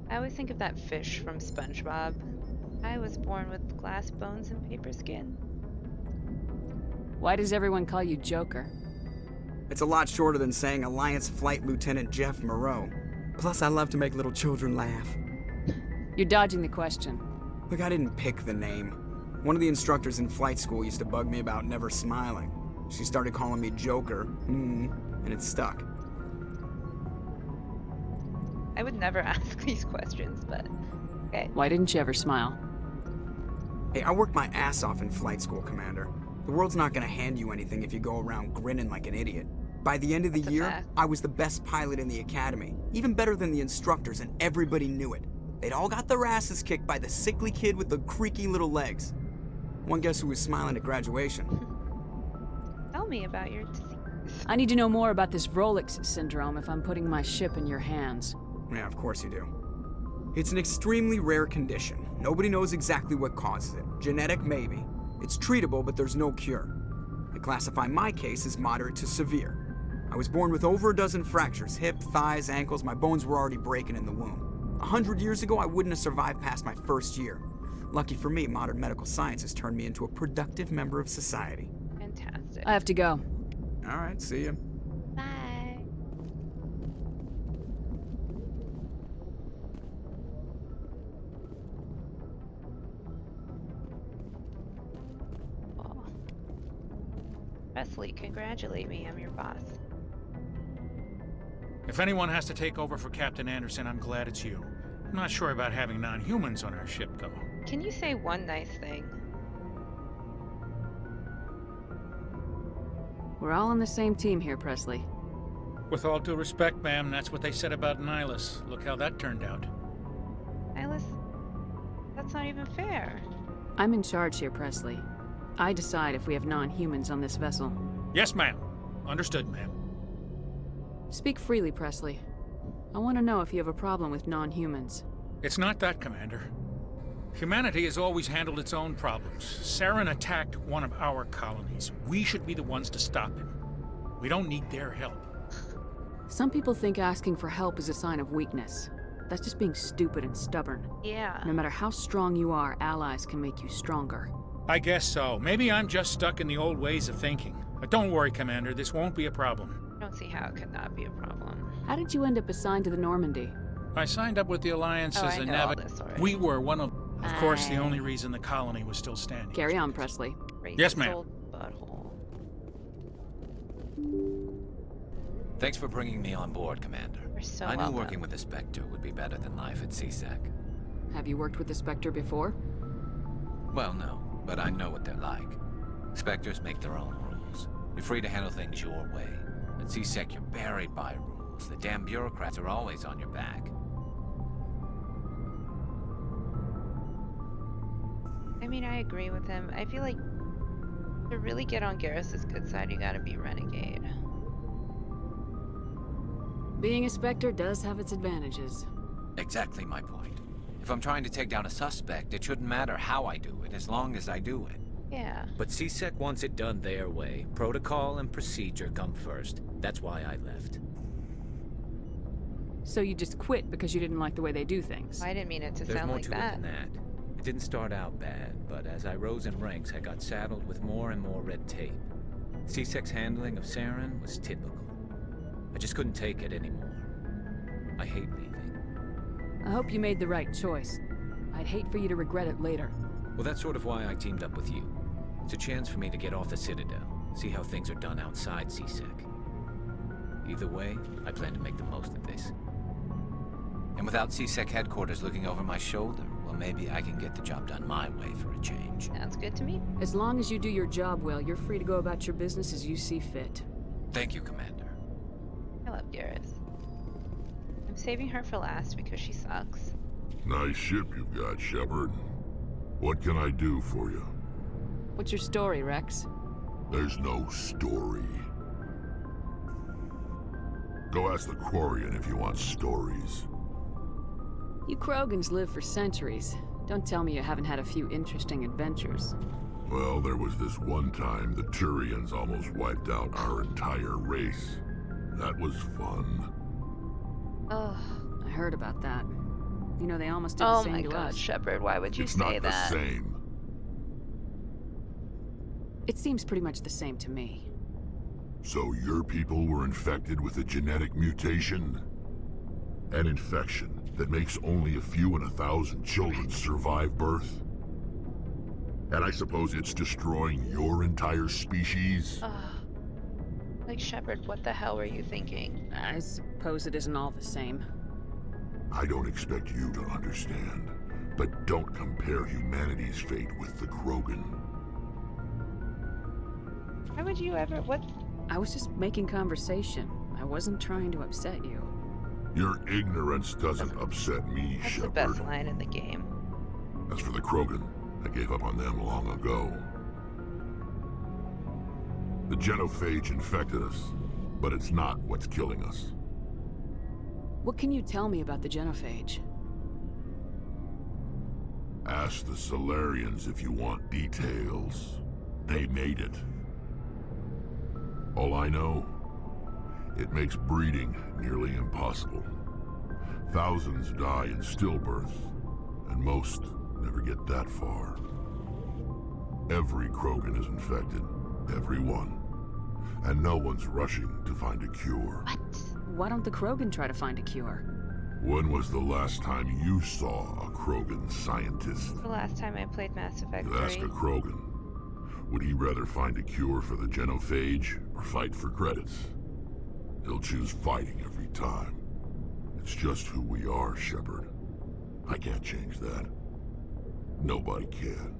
I always think of that fish from SpongeBob. I was born with glass bones and paper skin. Why does everyone call you Joker? It's a lot shorter than saying Alliance Flight Lieutenant Jeff Moreau. Plus, I love to make little children laugh. You're dodging the question. Look, I didn't pick the name. One of the instructors in flight school used to bug me about never smiling. She started calling me Joker, and it stuck. I would never ask these questions, but okay. Why didn't you ever smile? Hey, I worked my ass off in flight school, Commander. The world's not gonna hand you anything if you go around grinning like an idiot. By the end of the year, I was the best pilot in the academy, even better than the instructors, and everybody knew it. They'd all got their asses kicked by the sickly kid with the creaky little legs. One guess who was smiling at graduation? Tell me about your disease. I need to know more about this Froelich syndrome if I'm putting my ship in your hands. Yeah, of course you do. It's an extremely rare condition. Nobody knows exactly what causes it. Genetic, maybe. It's treatable, but there's no cure. I classify my case as moderate to severe. I was born with over a dozen fractures, hip, thighs, ankles. My bones were already breaking in the womb. 100 years ago, I wouldn't have survived past my first year. Lucky for me, modern medical science has turned me into a productive member of society. Fantastic. I have to go. All right, see ya. Bye. Oh. Presley, congratulate me. I'm your boss. If anyone has to take over for Captain Anderson, I'm glad it's you. I'm not sure about having non-humans on our ship, though. Can you say one nice thing? We're all on the same team here, Presley. With all due respect, ma'am, that's what they said about Nihilus. Look how that turned out. Nihilus? That's not even fair. I'm in charge here, Presley. I decide if we have non-humans on this vessel. Yes, ma'am. Understood, ma'am. Speak freely, Presley. I want to know if you have a problem with non-humans. It's not that, Commander. Humanity has always handled its own problems. Saren attacked one of our colonies. We should be the ones to stop him. We don't need their help. Some people think asking for help is a sign of weakness. That's just being stupid and stubborn. Yeah. No matter how strong you are, allies can make you stronger. I guess so. Maybe I'm just stuck in the old ways of thinking. But don't worry, Commander. This won't be a problem. I don't see how it could not be a problem. How did you end up assigned to the Normandy? I signed up with the Alliance as a navigator. We were one of course, the only reason the colony was still standing. Carry on, Presley. Yes, ma'am. Thanks for bringing me on board, Commander. So I knew working with the Spectre would be better than life at CSEC. Have you worked with the Spectre before? Well, no, but I know what they're like. Spectres make their own rules. You're free to handle things your way. At CSEC, you're buried by rules. The damn bureaucrats are always on your back. I mean, I agree with him. I feel like to really get on Garrus's good side, you gotta be Renegade. Being a Spectre does have its advantages. Exactly my point. If I'm trying to take down a suspect, it shouldn't matter how I do it, as long as I do it. Yeah. But CSEC wants it done their way. Protocol and procedure come first. That's why I left. So you just quit because you didn't like the way they do things? I didn't mean it to There's sound more like to that. it than that. It didn't start out bad, but as I rose in ranks, I got saddled with more and more red tape. CSEC's handling of Saren was typical. I just couldn't take it anymore. I hate leaving. I hope you made the right choice. I'd hate for you to regret it later. Well, that's sort of why I teamed up with you. It's a chance for me to get off the Citadel, see how things are done outside CSEC. Either way, I plan to make the most of this. And without CSEC headquarters looking over my shoulder, well, maybe I can get the job done my way for a change. Sounds good to me. As long as you do your job well, you're free to go about your business as you see fit. Thank you, Commander. I love Garrus. I'm saving her for last because she sucks. Nice ship you've got, Shepard. What can I do for you? What's your story, Rex? There's no story. Go ask the Quarian if you want stories. You Krogans live for centuries. Don't tell me you haven't had a few interesting adventures. Well, there was this one time the Turians almost wiped out our entire race. That was fun. Ugh. I heard about that. You know, they almost did the Oh same my to god, us. Shepard, why would you It's say not that? the same. It seems pretty much the same to me. So your people were infected with a genetic mutation? An infection that makes only a few in 1,000 children survive birth? And I suppose it's destroying your entire species? Like, Shepard, what the hell were you thinking? I suppose it isn't all the same. I don't expect you to understand, but don't compare humanity's fate with the Krogan. Why would you ever? What? I was just making conversation. I wasn't trying to upset you. Your ignorance doesn't upset me, That's Shepard. the best line in the game. As for the Krogan, I gave up on them long ago. The genophage infected us, but it's not what's killing us. What can you tell me about the genophage? Ask the Solarians if you want details. They made it. All I know, it makes breeding nearly impossible. Thousands die in stillbirth, and most never get that far. Every Krogan is infected. Every one. And no one's rushing to find a cure. What? Why don't the Krogan try to find a cure? When was the last time you saw a Krogan scientist? The last time I played Mass Effect You ask 3. a Krogan. Would he rather find a cure for the genophage or fight for credits? He'll choose fighting every time. It's just who we are, Shepard. I can't change that. Nobody can.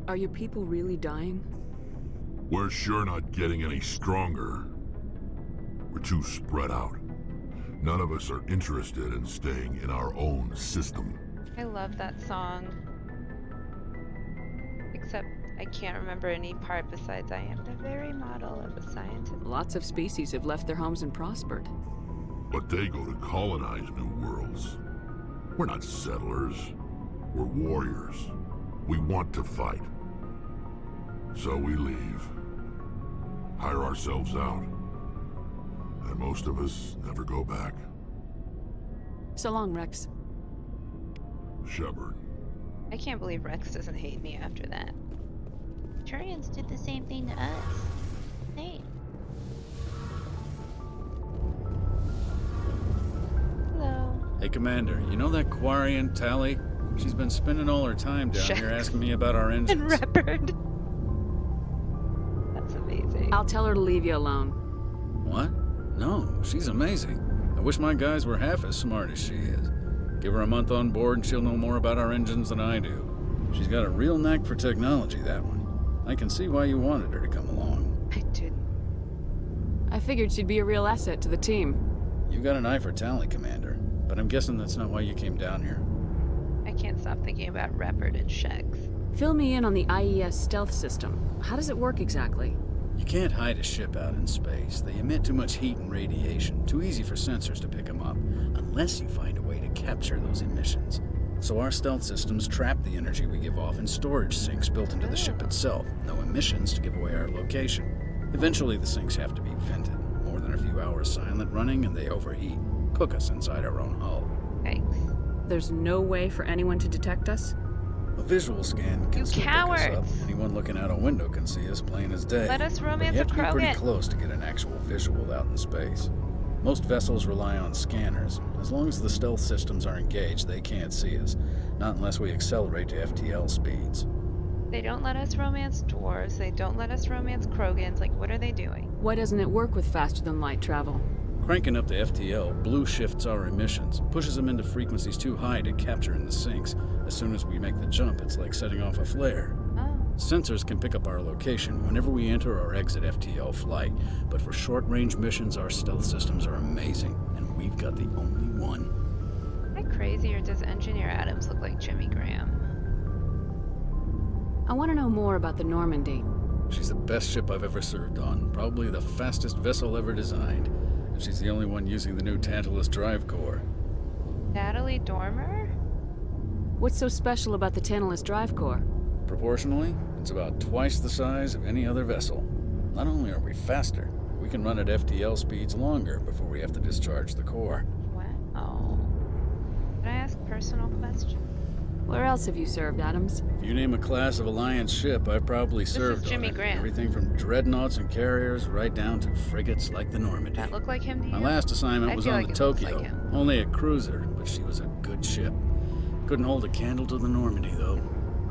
Are your people really dying? We're sure not getting any stronger. We're too spread out. None of us are interested in staying in our own system. I love that song. Except I can't remember any part besides I am the very model of a scientist. Lots of species have left their homes and prospered. But they go to colonize new worlds. We're not settlers. We're warriors. We want to fight. So we leave. Hire ourselves out. And most of us never go back. So long, Rex. Shepard. I can't believe Rex doesn't hate me after that. Turians did the same thing to us. Hey. Hello. Hey, Commander, you know that Quarian, Tally? She's been spending all her time down here asking me about our engines. And Repard. That's amazing. I'll tell her to leave you alone. What? No, she's amazing. I wish my guys were half as smart as she is. Give her a month on board and she'll know more about our engines than I do. She's got a real knack for technology, that one. I can see why you wanted her to come along. I didn't. I figured she'd be a real asset to the team. You got an eye for Tally, Commander, but I'm guessing that's not why you came down here. I can't stop thinking about Repard and Shex. Fill me in on the IES stealth system. How does it work exactly? You can't hide a ship out in space. They emit too much heat and radiation. Too easy for sensors to pick them up, unless you find a way to capture those emissions. So our stealth systems trap the energy we give off in storage sinks built into the ship itself. No emissions to give away our location. Eventually the sinks have to be vented. More than a few hours silent running and they overheat. Cook us inside our own hull. Thanks. There's no way for anyone to detect us? A visual scan can still pick us up. Anyone looking out a window can see us plain as day. Let us romance but you a have to be pretty Krogan. close to get an actual visual out in space. Most vessels rely on scanners. As long as the stealth systems are engaged, they can't see us. Not unless we accelerate to FTL speeds. They don't let us romance dwarves. They don't let us romance Krogans. Like, what are they doing? Why doesn't it work with faster than light travel? Cranking up the FTL blue shifts our emissions, pushes them into frequencies too high to capture in the sinks. As soon as we make the jump, it's like setting off a flare. Oh. Sensors can pick up our location whenever we enter or exit FTL flight, but for short-range missions, our stealth systems are amazing, and we've got the only one. Am I crazy, or does Engineer Adams look like Jimmy Graham? I want to know more about the Normandy. She's the best ship I've ever served on, probably the fastest vessel ever designed. And she's the only one using the new Tantalus drive core. Natalie Dormer? What's so special about the Tantalus drive core? Proportionally, it's about twice the size of any other vessel. Not only are we faster, we can run at FTL speeds longer before we have to discharge the core. Wow. Can I ask a personal question? Where else have you served, Adams? If you name a class of Alliance ship, I've probably served Jimmy on it. Graham. Everything from dreadnoughts and carriers right down to frigates like the Normandy. That look like him to you? My last assignment was feel on like the it looks Tokyo. like him. Only a cruiser, but she was a good ship. Couldn't hold a candle to the Normandy, though.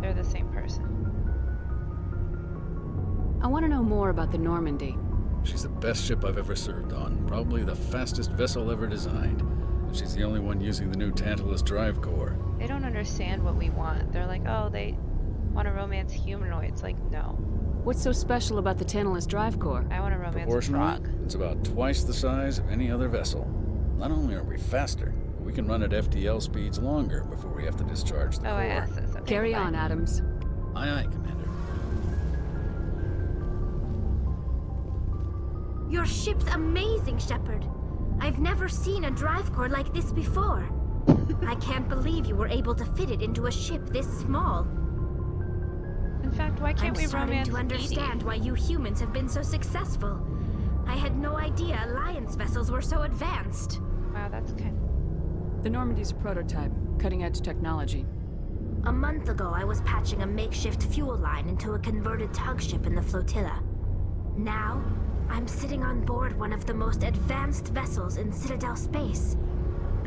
They're the same person. I want to know more about the Normandy. She's the best ship I've ever served on, probably the fastest vessel ever designed. And she's the only one using the new Tantalus drive core. They don't understand what we want. They're like, oh, they want to romance humanoids. Like, no. What's so special about the Tantalus drive core? I want to romance a Proportionally, frog. it's about twice the size of any other vessel. Not only are we faster, but we can run at FTL speeds longer before we have to discharge the core. I asked this. Okay, Carry fine. on, Adams. Aye, aye, Commander. Your ship's amazing, Shepard. I've never seen a drive core like this before. I can't believe you were able to fit it into a ship this small. In fact, why can't we I'm starting romance to understand Edie? why you humans have been so successful. I had no idea Alliance vessels were so advanced. Wow, that's kind The Normandy's a prototype, cutting-edge technology. A month ago, I was patching a makeshift fuel line into a converted tug ship in the flotilla. Now, I'm sitting on board one of the most advanced vessels in Citadel space.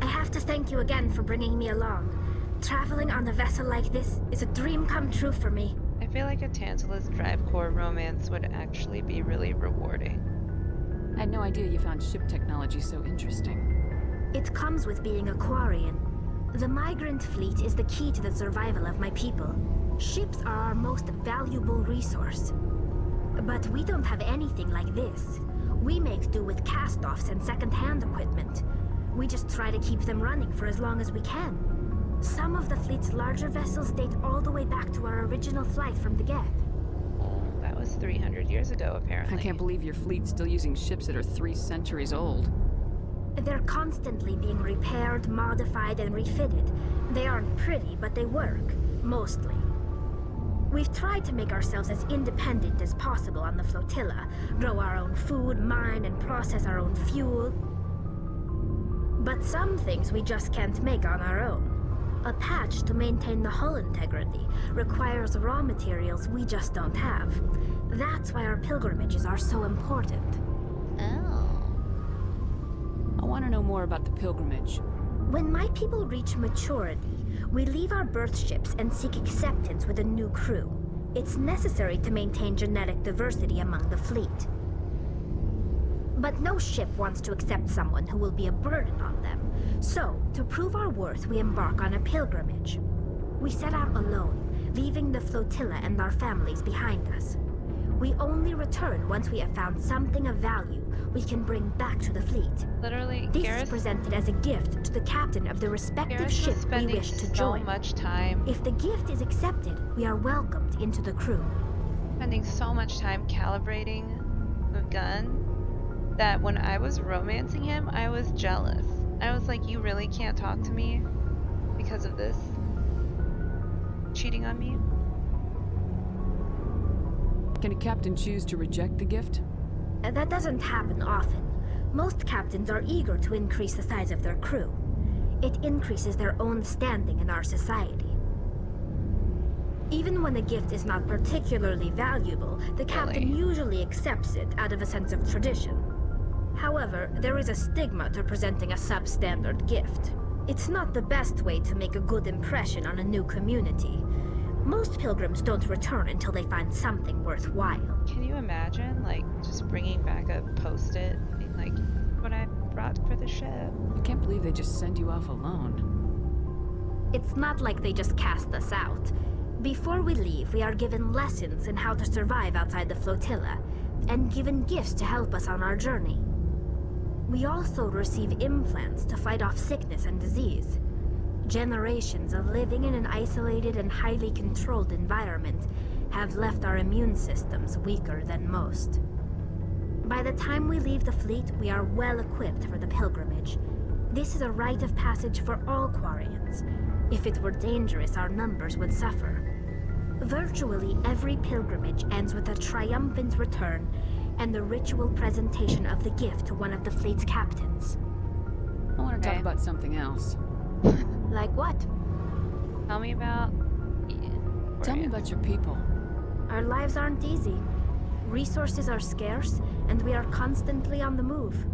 I have to thank you again for bringing me along. Traveling on a vessel like this is a dream come true for me. I feel like a Tantalus drive core romance would actually be really rewarding. I had no idea you found ship technology so interesting. It comes with being a Quarian. The migrant fleet is the key to the survival of my people. Ships are our most valuable resource. But we don't have anything like this. We make do with cast-offs and second-hand equipment. We just try to keep them running for as long as we can. Some of the fleet's larger vessels date all the way back to our original flight from the Geth. That was 300 years ago, apparently. I can't believe your fleet's still using ships that are 3 centuries old. They're constantly being repaired, modified, and refitted. They aren't pretty, but they work. Mostly. We've tried to make ourselves as independent as possible on the flotilla, grow our own food, mine and process our own fuel. But some things we just can't make on our own. A patch to maintain the hull integrity requires raw materials we just don't have. That's why our pilgrimages are so important. Oh. I want to know more about the pilgrimage. When my people reach maturity, we leave our birth ships and seek acceptance with a new crew. It's necessary to maintain genetic diversity among the fleet. But no ship wants to accept someone who will be a burden on them. So, to prove our worth, we embark on a pilgrimage. We set out alone, leaving the flotilla and our families behind us. We only return once we have found something of value we can bring back to the fleet. Literally, this Garrus is presented as a gift to the captain of the respective ship we wish to join. Much time. If the gift is accepted, we are welcomed into the crew. Spending so much time calibrating the gun that when I was romancing him, I was jealous. I was like, you really can't talk to me because of this? Cheating on me? Can a captain choose to reject the gift? That doesn't happen often. Most captains are eager to increase the size of their crew. It increases their own standing in our society. Even when a gift is not particularly valuable, the captain usually accepts it out of a sense of tradition. However, there is a stigma to presenting a substandard gift. It's not the best way to make a good impression on a new community. Most pilgrims don't return until they find something worthwhile. Can you imagine, like, just bringing back a post-it, being like, what I brought for the ship? I can't believe they just send you off alone. It's not like they just cast us out. Before we leave, we are given lessons in how to survive outside the flotilla, and given gifts to help us on our journey. We also receive implants to fight off sickness and disease. Generations of living in an isolated and highly controlled environment have left our immune systems weaker than most. By the time we leave the fleet, we are well equipped for the pilgrimage. This is a rite of passage for all Quarians. If it were dangerous, our numbers would suffer. Virtually every pilgrimage ends with a triumphant return and the ritual presentation of the gift to one of the fleet's captains. I want to talk about something else. Like what? Tell me about... Tell me about your people. Our lives aren't easy. Resources are scarce, and we are constantly on the move.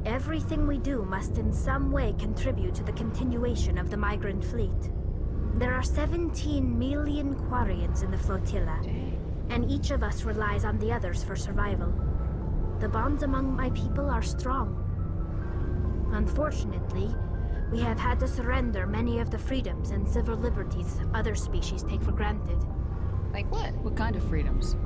Everything we do must in some way contribute to the continuation of the migrant fleet. There are 17 million Quarians in the flotilla, and each of us relies on the others for survival. The bonds among my people are strong. Unfortunately, we have had to surrender many of the freedoms and civil liberties other species take for granted. Like what? What kind of freedoms?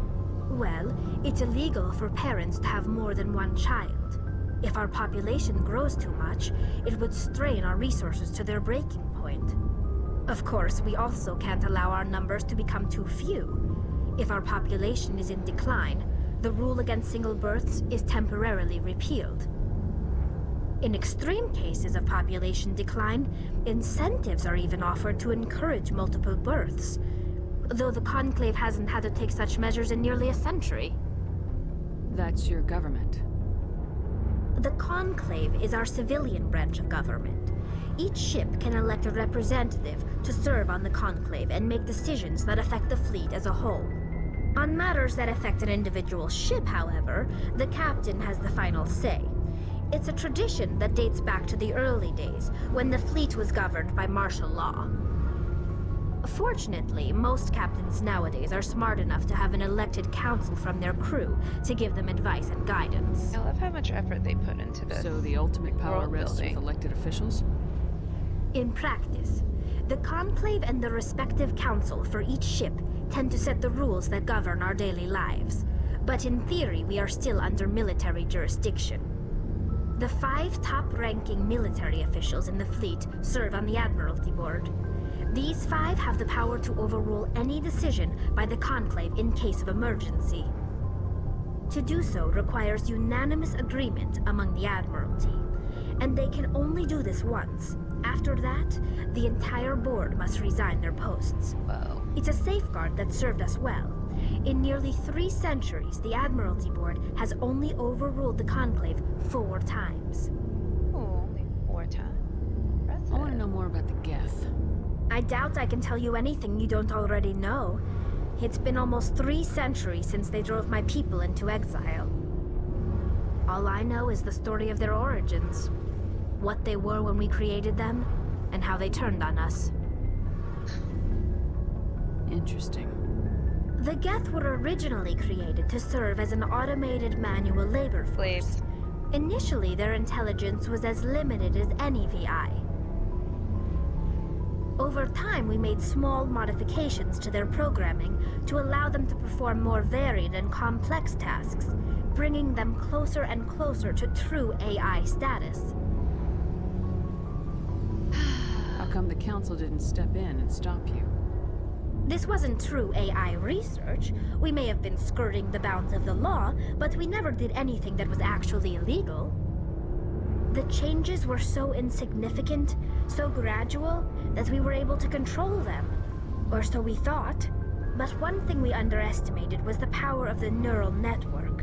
Well, it's illegal for parents to have more than one child. If our population grows too much, it would strain our resources to their breaking point. Of course, we also can't allow our numbers to become too few. If our population is in decline, the rule against single births is temporarily repealed. In extreme cases of population decline, incentives are even offered to encourage multiple births, though the Conclave hasn't had to take such measures in nearly a century. That's your government. The Conclave is our civilian branch of government. Each ship can elect a representative to serve on the Conclave and make decisions that affect the fleet as a whole. On matters that affect an individual ship, however, the captain has the final say. It's a tradition that dates back to the early days, when the fleet was governed by martial law. Fortunately, most captains nowadays are smart enough to have an elected council from their crew to give them advice and guidance. I love how much effort they put into this. So the ultimate power rests with elected officials? In practice, the Conclave and the respective council for each ship tend to set the rules that govern our daily lives. But in theory, we are still under military jurisdiction. The 5 top-ranking military officials in the fleet serve on the Admiralty Board. These 5 have the power to overrule any decision by the Conclave in case of emergency. To do so requires unanimous agreement among the Admiralty, and they can only do this once. After that, the entire board must resign their posts. Whoa. It's a safeguard that served us well. In nearly 3 centuries, the Admiralty Board has only overruled the Conclave 4 times. Oh, only 4 times? I want to know more about the Geth. I doubt I can tell you anything you don't already know. It's been almost 3 centuries since they drove my people into exile. All I know is the story of their origins. What they were when we created them, and how they turned on us. Interesting. The Geth were originally created to serve as an automated manual labor force. Initially, their intelligence was as limited as any VI. Over time, we made small modifications to their programming to allow them to perform more varied and complex tasks, bringing them closer and closer to true AI status. How come the Council didn't step in and stop you? This wasn't true AI research. We may have been skirting the bounds of the law, but we never did anything that was actually illegal. The changes were so insignificant, so gradual, that we were able to control them. Or so we thought. But one thing we underestimated was the power of the neural network.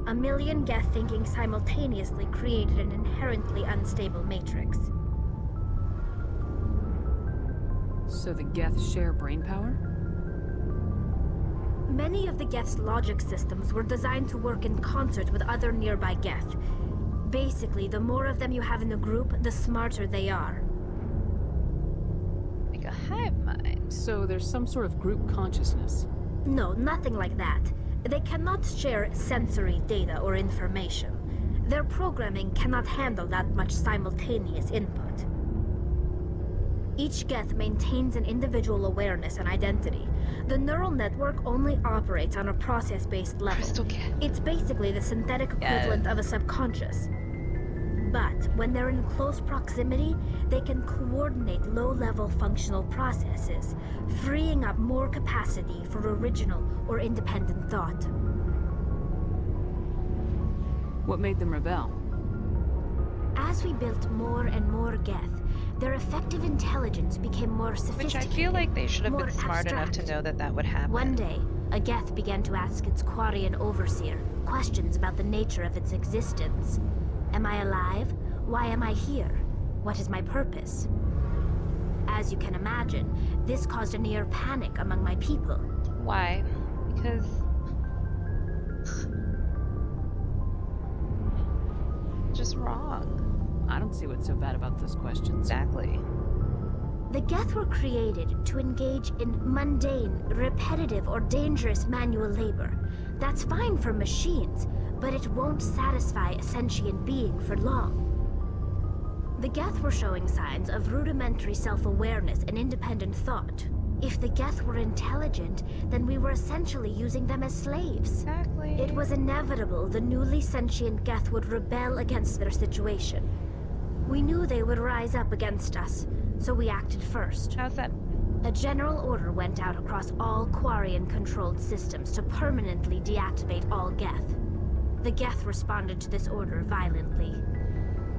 1 million Geth thinking simultaneously created an inherently unstable matrix. So the Geth share brainpower? Many of the Geth's logic systems were designed to work in concert with other nearby Geth. Basically, the more of them you have in a group, the smarter they are. Like a hive mind. So there's some sort of group consciousness? No, nothing like that. They cannot share sensory data or information. Their programming cannot handle that much simultaneous input. Each Geth maintains an individual awareness and identity. The neural network only operates on a process-based level. It's basically the synthetic equivalent of a subconscious. But when they're in close proximity, they can coordinate low-level functional processes, freeing up more capacity for original or independent thought. What made them rebel? As we built more and more Geth, their effective intelligence became more sophisticated. Which I feel like they should have been smart enough abstract. to know that that would happen. One day, a Geth began to ask its Quarian overseer questions about the nature of its existence. Am I alive? Why am I here? What is my purpose? As you can imagine, this caused a near panic among my people. Why? Because... just wrong. I don't see what's so bad about those questions. Exactly. The Geth were created to engage in mundane, repetitive, or dangerous manual labor. That's fine for machines, but it won't satisfy a sentient being for long. The Geth were showing signs of rudimentary self-awareness and independent thought. If the Geth were intelligent, then we were essentially using them as slaves. Exactly. It was inevitable the newly sentient Geth would rebel against their situation. We knew they would rise up against us, so we acted first. How's that? A general order went out across all Quarian-controlled systems to permanently deactivate all Geth. The Geth responded to this order violently.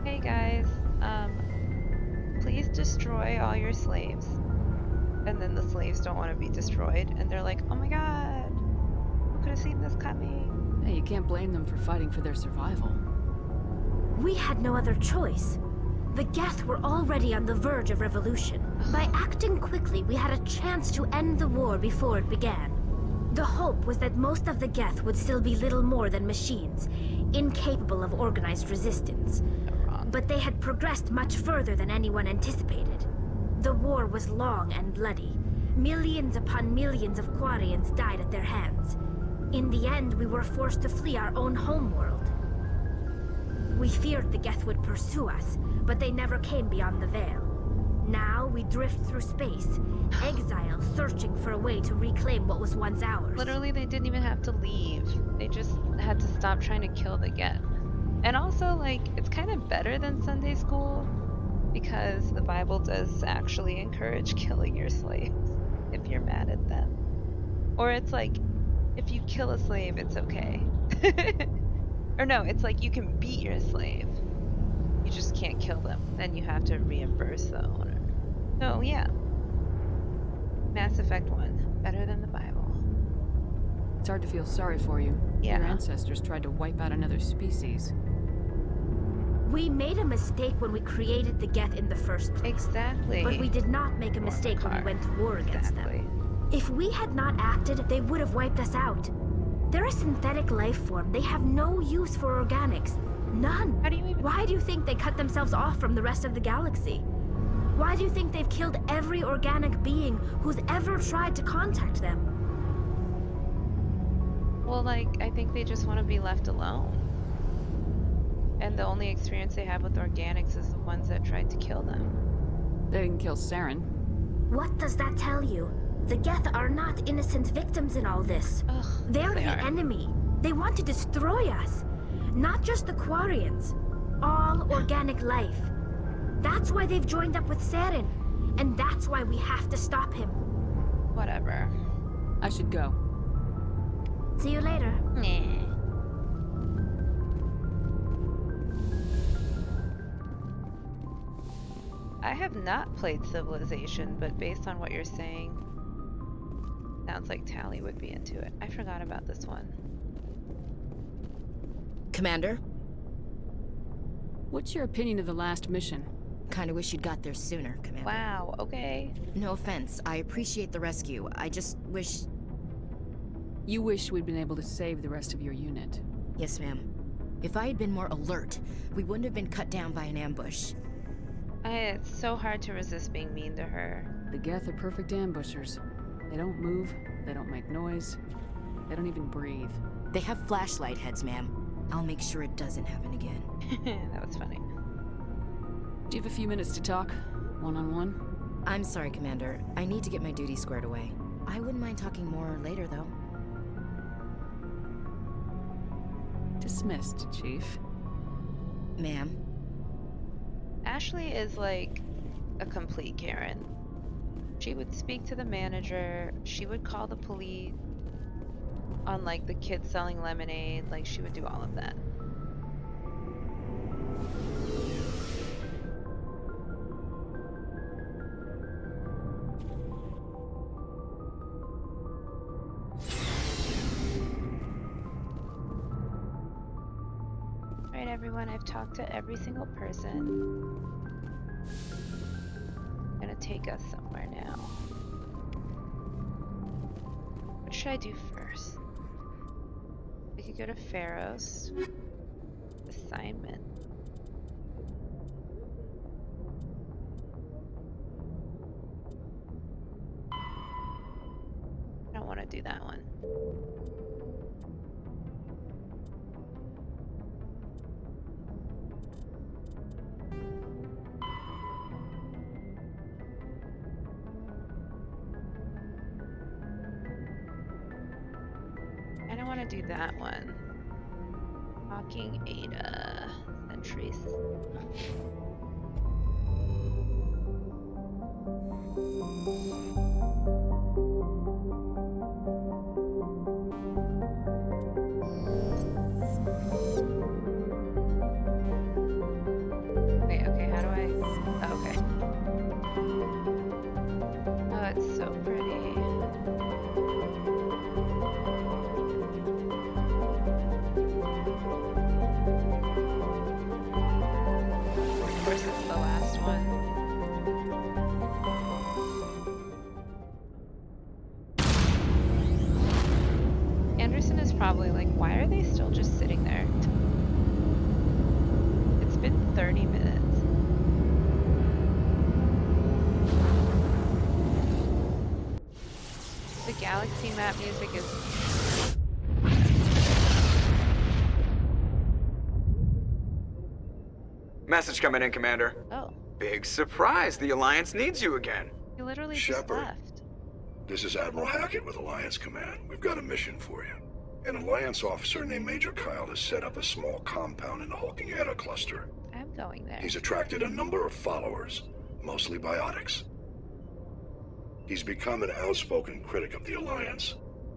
Hey guys, please destroy all your slaves. And then the slaves don't want to be destroyed, and they're like, oh my god, who could have seen this coming? Hey, you can't blame them for fighting for their survival. We had no other choice. The Geth were already on the verge of revolution. By acting quickly, we had a chance to end the war before it began. The hope was that most of the Geth would still be little more than machines, incapable of organized resistance. But they had progressed much further than anyone anticipated. The war was long and bloody. Millions upon millions of Quarians died at their hands. In the end, we were forced to flee our own homeworld. We feared the Geth would pursue us, but they never came beyond the Veil. Now we drift through space, exile, searching for a way to reclaim what was once ours. Literally, they didn't even have to leave. They just had to stop trying to kill the Geth. And also, like, it's kind of better than Sunday school because the Bible does actually encourage killing your slaves if you're mad at them. Or it's like, if you kill a slave, it's okay. Or no, it's like you can beat your slave. You just can't kill them. Then you have to reimburse the owner. So, yeah. Mass Effect 1. Better than the Bible. It's hard to feel sorry for you. Yeah. Your ancestors tried to wipe out another species. We made a mistake when we created the Geth in the first place. Exactly. But we did not make a mistake when we went to war against them. If we had not acted, they would have wiped us out. They're a synthetic life form. They have no use for organics. None. How do you even... Why do you think they cut themselves off from the rest of the galaxy? Why do you think they've killed every organic being who's ever tried to contact them? Well, like, I think they just want to be left alone. And the only experience they have with organics is the ones that tried to kill them. They didn't kill Saren. What does that tell you? The Geth are not innocent victims in all this. Ugh, They're the enemy. They want to destroy us. Not just the Quarians. All organic life. That's why they've joined up with Saren. And that's why we have to stop him. Whatever. I should go. See you later. Nah. I have not played Civilization, but based on what you're saying, sounds like Tally would be into it. I forgot about this one. Commander? What's your opinion of the last mission? Kinda wish you'd got there sooner, Commander. Wow, okay. No offense, I appreciate the rescue. I just wish... You wish we'd been able to save the rest of your unit. Yes, ma'am. If I had been more alert, we wouldn't have been cut down by an ambush. It's so hard to resist being mean to her. The Geth are perfect ambushers. They don't move, they don't make noise, they don't even breathe. They have flashlight heads, ma'am. I'll make sure it doesn't happen again. That was funny. Do you have a few minutes to talk? One-on-one? I'm sorry, Commander. I need to get my duty squared away. I wouldn't mind talking more later, though. Dismissed, Chief. Ma'am? Ashley is like a complete Karen. She would speak to the manager, she would call the police on like the kids selling lemonade, like she would do all of that. Alright everyone, I've talked to every single person. I'm gonna take us somewhere now. What should I do first? We could go to Pharaoh's. Assignment. I don't want to do that one. I don't want to do that one. Talking Ada. Sentries. Wait, okay, how do I? Oh, okay. Oh, it's so pretty. Of course, it's the last one. Anderson is probably like, why are they still just sitting there? It's been 30 minutes. The galaxy map music is... Message coming in, Commander. Oh. Big surprise. The Alliance needs you again. You literally just Shepard. left. This is Admiral Hackett with Alliance Command. We've got a mission for you. An Alliance officer named Major Kyle has set up a small compound in the Hulking Eta cluster. I'm going there. He's attracted a number of followers, mostly biotics. He's become an outspoken critic of the Alliance,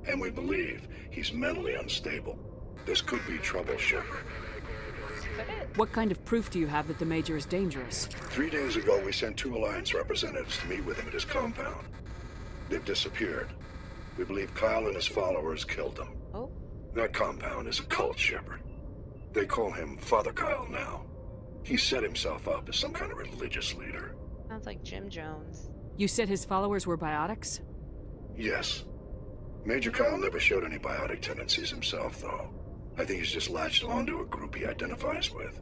and we believe he's mentally unstable. This could be trouble, Shepard. What kind of proof do you have that the Major is dangerous? 3 days ago, we sent 2 Alliance representatives to meet with him at his compound. They've disappeared. We believe Kyle and his followers killed them. Oh. That compound is a cult, Shepard. They call him Father Kyle now. He set himself up as some kind of religious leader. Sounds like Jim Jones. You said his followers were biotics? Yes. Major Kyle never showed any biotic tendencies himself, though. I think he's just latched onto a group he identifies with.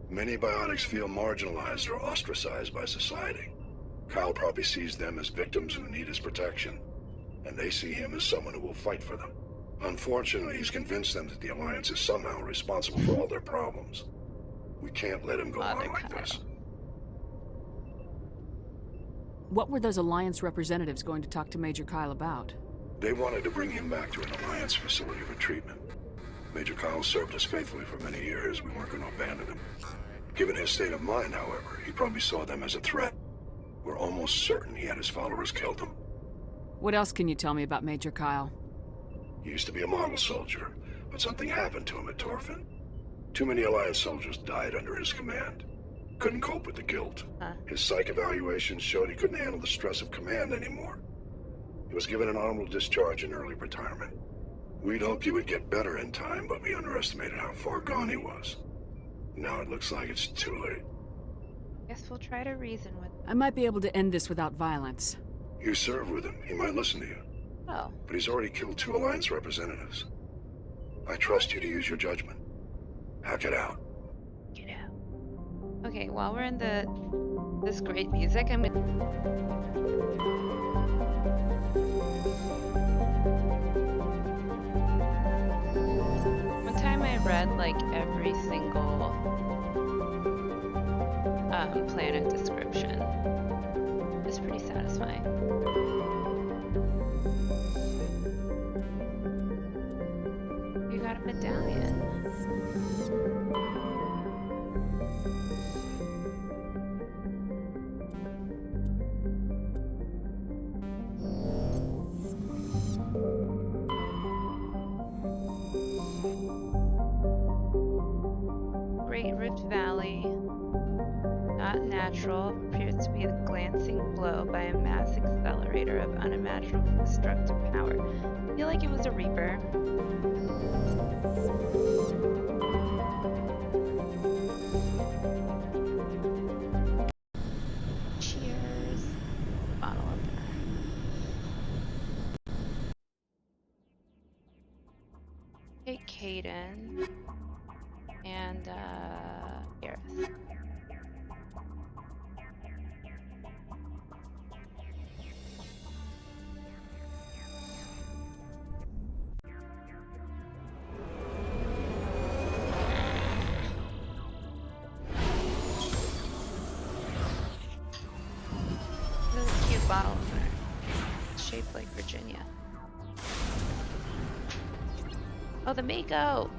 Many biotics feel marginalized or ostracized by society. Kyle probably sees them as victims who need his protection, and they see him as someone who will fight for them. Unfortunately, he's convinced them that the Alliance is somehow responsible for all their problems. We can't let him go on like this. What were those Alliance representatives going to talk to Major Kyle about? They wanted to bring him back to an Alliance facility for treatment. Major Kyle served us faithfully for many years. We weren't going to abandon him. Given his state of mind, however, he probably saw them as a threat. We're almost certain he had his followers killed them. What else can you tell me about Major Kyle? He used to be a model soldier, but something happened to him at Torfin. Too many Alliance soldiers died under his command. Couldn't cope with the guilt. His psych evaluations showed he couldn't handle the stress of command anymore. He was given an honorable discharge in early retirement. We'd hoped he would get better in time, but we underestimated how far gone he was. Now it looks like it's too late. Guess we'll try to reason with him. I might be able to end this without violence. You serve with him. He might listen to you. Oh. But he's already killed 2 Alliance representatives. I trust you to use your judgment. Hack it out. Get out. Okay, while we're in this great music, I'm One time I read like every single planet description. It's pretty satisfying. You got a medallion. Great Rift Valley. Not natural. Appears to be a glancing blow by a mass accelerator of unimaginable destructive power. I feel like it was a Reaper. Cheers. Bottle opener. Hey, Caden. And, Gareth. This is a cute bottle opener. It's shaped like Virginia. Oh, the Mako!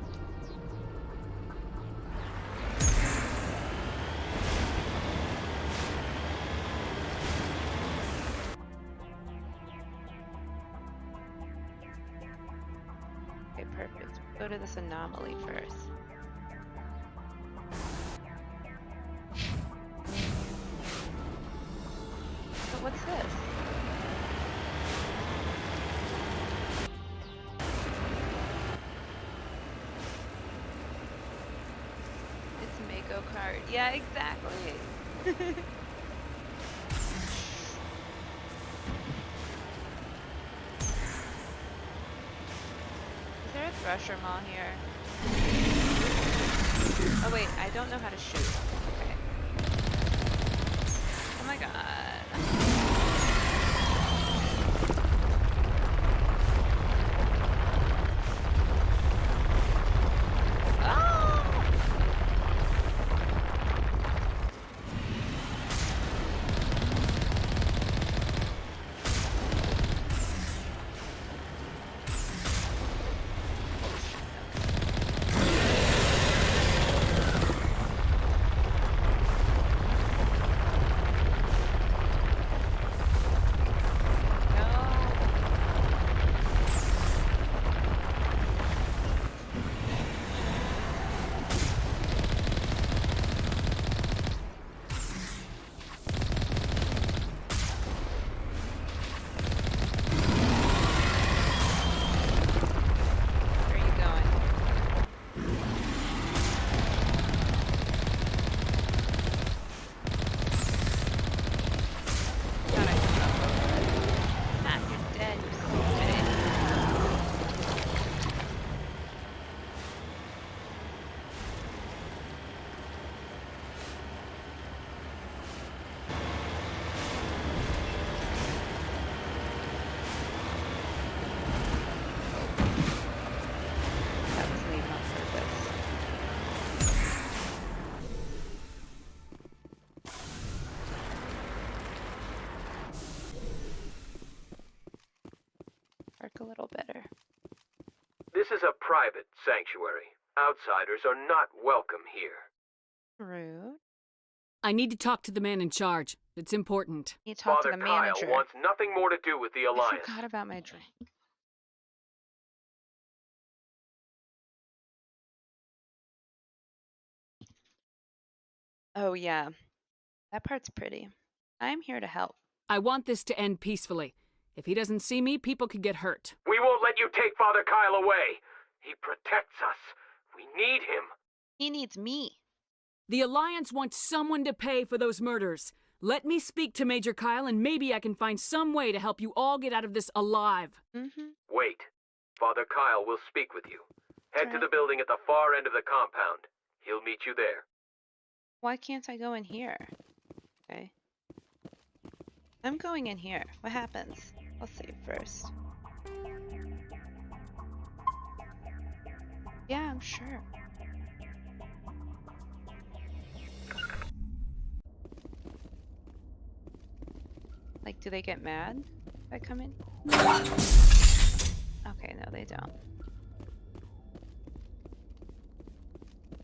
Okay, perfect. Go to this anomaly first. But what's this? It's a Mako card. Yeah, exactly. Is there a Thresher Maw here? Oh wait, I don't know how to shoot. Okay. Oh my god. sanctuary. Outsiders are not welcome here. Rude. I need to talk to the man in charge. It's important. You talk Father to the Kyle manager. wants nothing more to do with the I Alliance. forgot about my drink. Oh yeah, that part's pretty. I'm here to help. I want this to end peacefully. If he doesn't see me, people could get hurt. We won't let you take Father Kyle away. He protects us. We need him. He needs me. The Alliance wants someone to pay for those murders. Let me speak to Major Kyle and maybe I can find some way to help you all get out of this alive. Wait. Father Kyle will speak with you. Head to the building at the far end of the compound. He'll meet you there. Why can't I go in here? Okay. I'm going in here. What happens? I'll save first. Yeah, I'm sure. Like, do they get mad if I come in? Okay, no, they don't.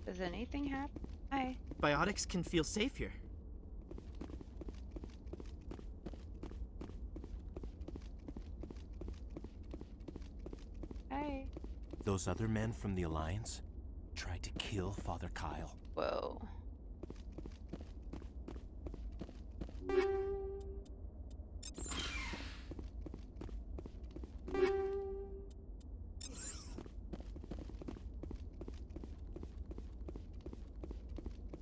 Does anything happen? Hi. Biotics can feel safe here. Hi. Those other men from the Alliance tried to kill Father Kyle. Whoa.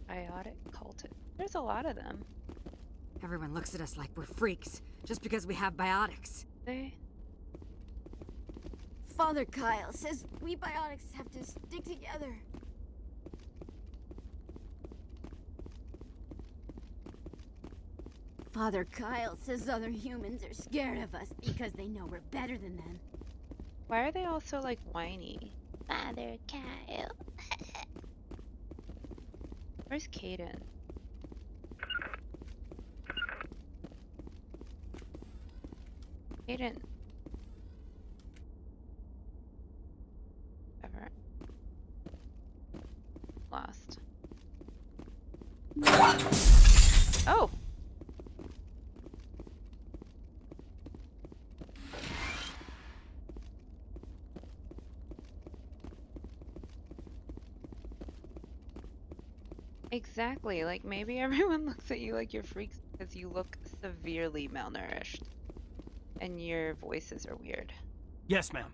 Biotic cultist. There's a lot of them. Everyone looks at us like we're freaks, just because we have biotics. They... Father Kyle says we biotics have to stick together. Father Kyle says other humans are scared of us because they know we're better than them. Why are they all so, like, whiny? Father Kyle. Where's Caden? Caden. Ever. Lost. Oh! Exactly, like maybe everyone looks at you like you're freaks because you look severely malnourished. And your voices are weird. Yes, ma'am.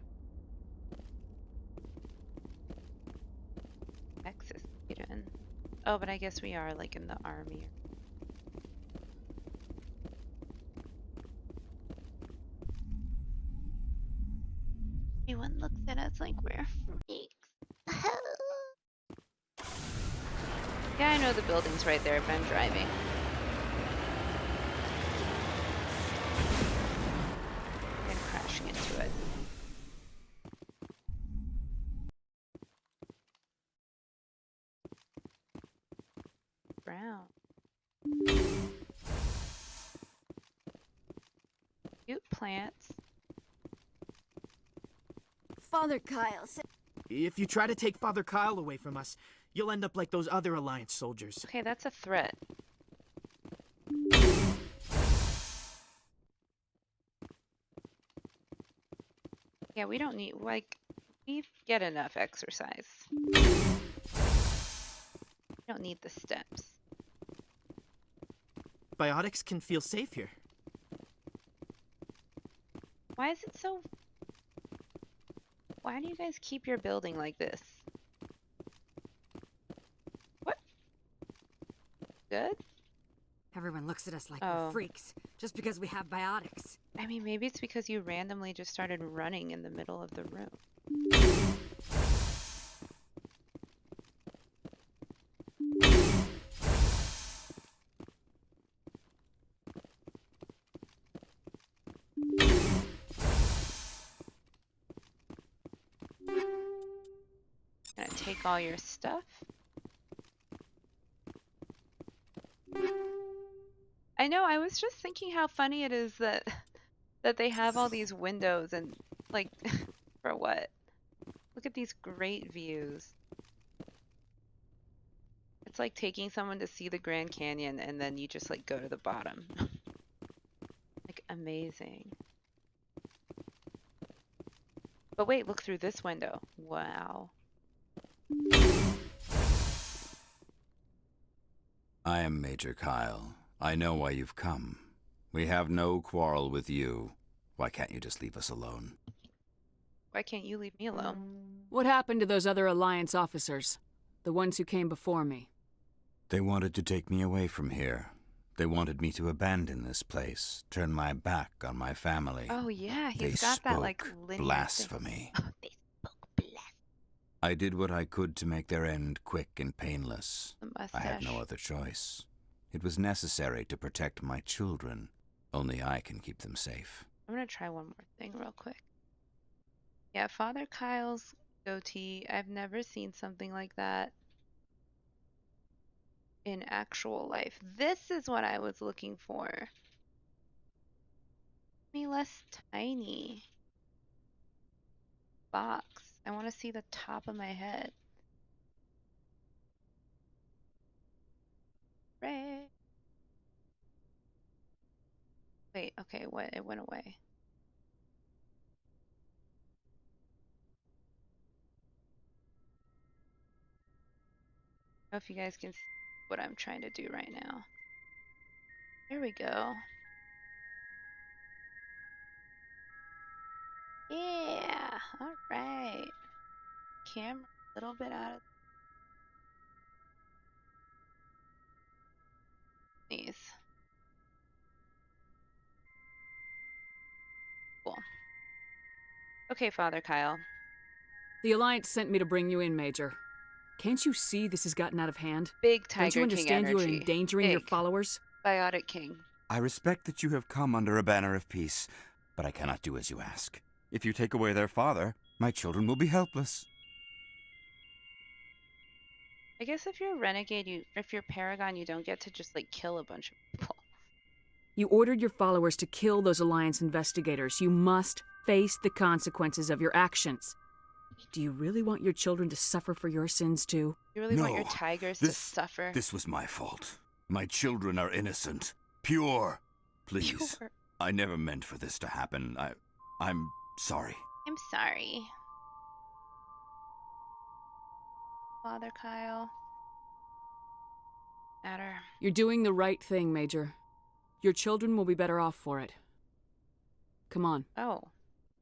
Texas, Caden. Oh, but I guess we are like in the army. Everyone looks at us like we're freaks. Yeah, I know the building's right there, but I'm driving. And crashing into it. Brown. Cute plants. Father Kyle said... If you try to take Father Kyle away from us, you'll end up like those other Alliance soldiers. Okay, that's a threat. Yeah, we don't need, like, we get enough exercise. We don't need the steps. Biotics can feel safe here. Why is it so... Why do you guys keep your building like this? What? Good? Everyone looks at us like we're freaks, just because we have biotics. I mean, maybe it's because you randomly just started running in the middle of the room. Gonna take all your stuff. I know, I was just thinking how funny it is that they have all these windows and like for what? Look at these great views. It's like taking someone to see the Grand Canyon and then you just like go to the bottom. Like amazing. But wait, look through this window. Wow. I am Major Kyle. I know why you've come. We have no quarrel with you. Why can't you just leave us alone? Why can't you leave me alone? What happened to those other Alliance officers? The ones who came before me? They wanted to take me away from here. They wanted me to abandon this place, turn my back on my family. Oh yeah, They he's got that like spoke linear blasphemy. I did what I could to make their end quick and painless. I had no other choice. It was necessary to protect my children. Only I can keep them safe. I'm gonna try one more thing real quick. Yeah, Father Kyle's goatee. I've never seen something like that in actual life. This is what I was looking for. Me less tiny. Box. I want to see the top of my head. Right. Wait, okay, what? It went away. I don't know if you guys can see what I'm trying to do right now. There we go. Yeah, all right. Camera a little bit out of these. Cool. Okay, Father Kyle. The Alliance sent me to bring you in, Major. Can't you see this has gotten out of hand? Big Don't you Tiger King understand you are energy. endangering your Big. followers? Biotic King. I respect that you have come under a banner of peace, but I cannot do as you ask. If you take away their father, my children will be helpless. I guess if you're a renegade, if you're Paragon, you don't get to just like kill a bunch of people. You ordered your followers to kill those Alliance investigators. You must face the consequences of your actions. Do you really want your children to suffer for your sins too? You really want your tigers to suffer? This was my fault. My children are innocent. Pure. Please. Pure. I never meant for this to happen. I'm sorry. I'm sorry. Father Kyle. Matter. You're doing the right thing, Major. Your children will be better off for it. Come on. Oh.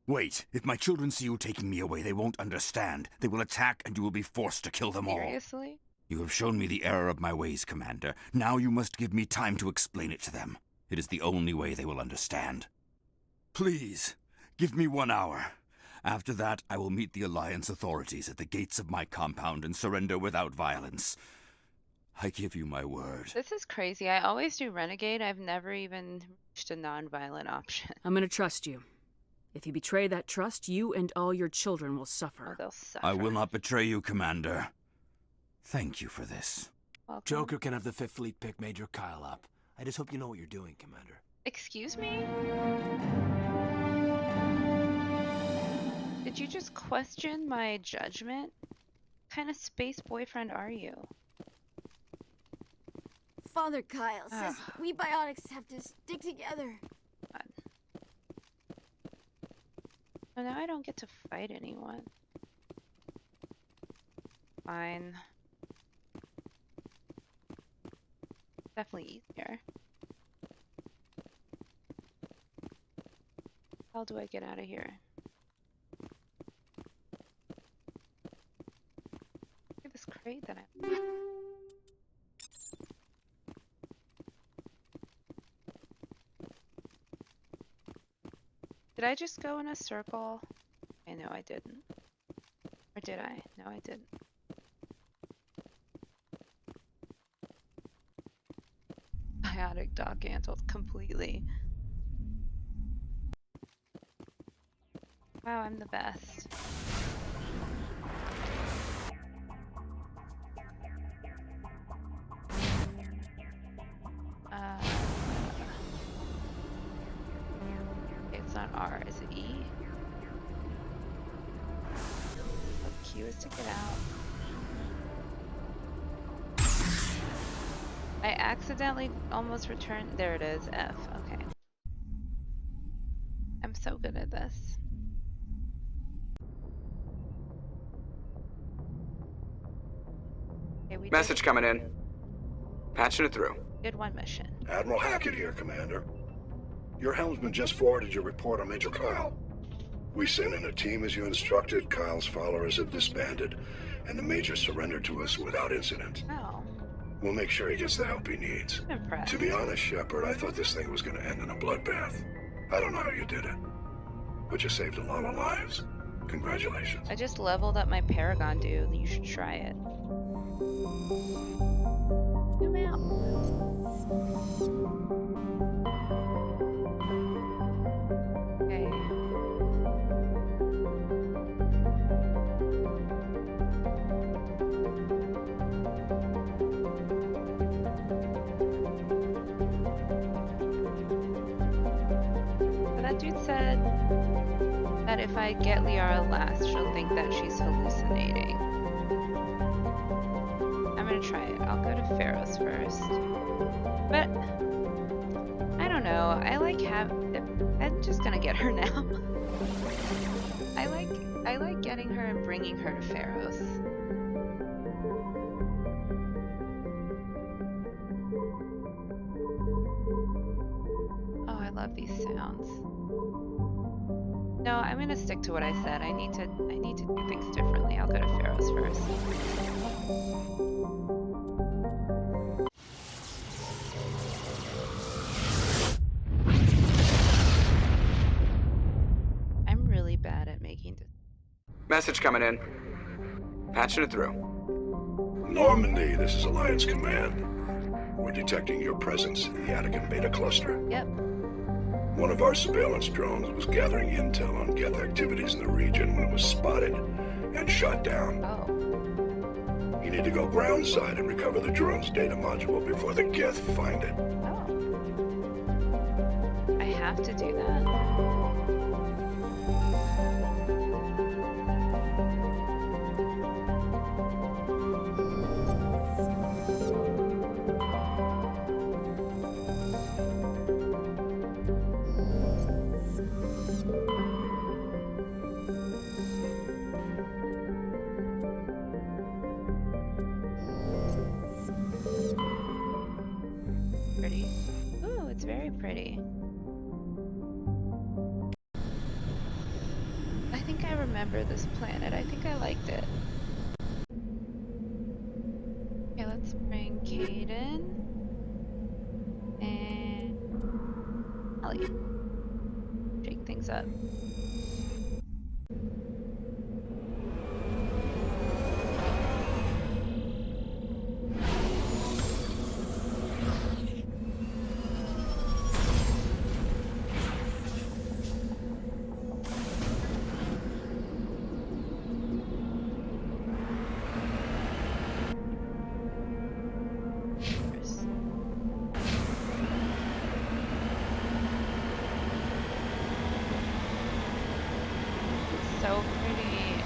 Wait. If my children see you taking me away, they won't understand. They will attack and you will be forced to kill them all. Seriously? You have shown me the error of my ways, Commander. Now you must give me time to explain it to them. It is the only way they will understand. Please, give me 1 hour. After that, I will meet the Alliance authorities at the gates of my compound and surrender without violence. I give you my word. This is crazy. I always do Renegade. I've never even reached a non-violent option. I'm gonna trust you. If you betray that trust, you and all your children will suffer. Oh, they'll suffer. I will not betray you, Commander. Thank you for this. Welcome. Joker can have the 5th Fleet pick Major Kyle up. I just hope you know what you're doing, Commander. Excuse me? Did you just question my judgment? What kind of space boyfriend are you? Father Kyle says we biotics have to stick together. God. Oh, now I don't get to fight anyone. Fine. Definitely easier. How do I get out of here? Look at this crate that I... Did I just go in a circle? I know I didn't. Or did I? No, I didn't. Biotic Doc Antles completely. Wow, I'm the best. It's not R, is it E? Q is to get out. I accidentally almost returned. There it is, F. Okay. I'm so good at this. Okay, we Message coming in. Patching it through. did one mission. Admiral Hackett here, Commander. Your helmsman just forwarded your report on Major Kyle. We sent in a team as you instructed. Kyle's followers have disbanded, and the Major surrendered to us without incident. Oh. We'll make sure he gets the help he needs. I'm impressed. To be honest, Shepard, I thought this thing was going to end in a bloodbath. I don't know how you did it, but you saved a lot of lives. Congratulations. I just leveled up my Paragon, dude. You should try it. Zoom out. Okay. So that dude said that if I get Liara last, she'll think that she's hallucinating. I'm gonna try it. I'll go to Pharaoh's first. But I don't know. I'm just gonna get her now. I like getting her and bringing her to Pharaoh's. Oh, I love these sounds. No, I'm gonna stick to what I said. I need to do things differently. I'll go to Pharaoh's first. I'm really bad at making Message coming in. Patching it through. Normandy, this is Alliance Command. We're detecting your presence in the Attican Beta Cluster. Yep. One of our surveillance drones was gathering intel on Geth activities in the region when it was spotted and shot down. Oh. You need to go groundside and recover the drone's data module before the Geth find it. Oh. I have to do that. Pretty. Ooh, it's very pretty. I think I remember this planet. I think I liked it. Okay, let's bring Caden and Ellie. Shake things up. So pretty.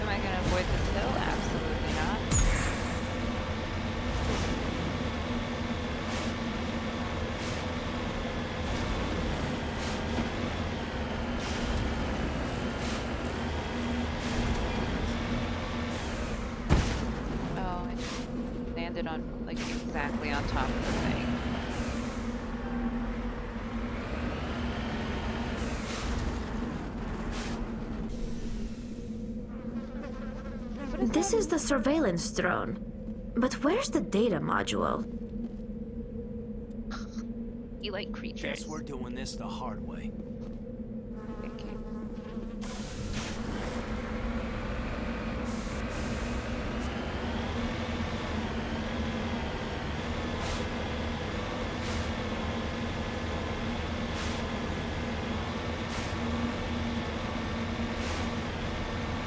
Am I gonna avoid this hill? Absolutely not. Oh, I just landed on, like, exactly on top of the thing. This is the surveillance drone. But where's the data module? You like creatures. Guess we're doing this the hard way. Okay.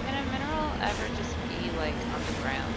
Can a mineral ever just be like on the ground?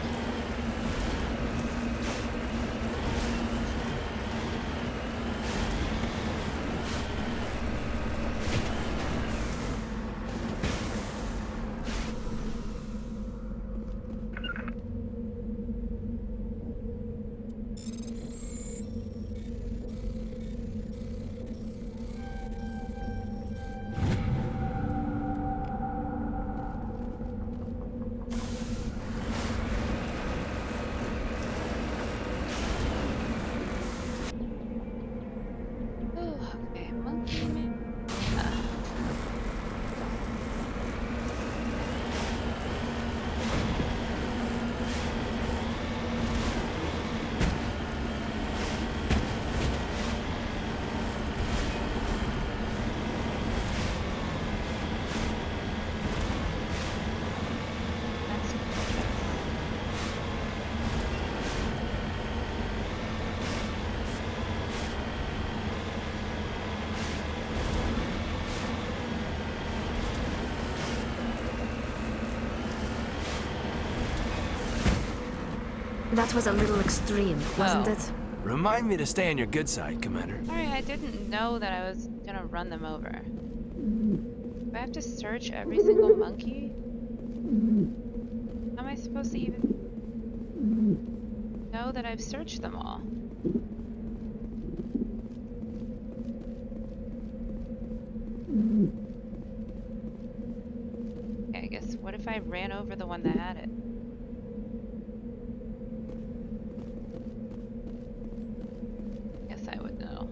That was a little extreme, wasn't it? Remind me to stay on your good side, Commander. Sorry, I didn't know that I was gonna run them over. Do I have to search every single monkey? How am I supposed to even know that I've searched them all? Okay, I guess, what if I ran over the one that had it? Guess I would know.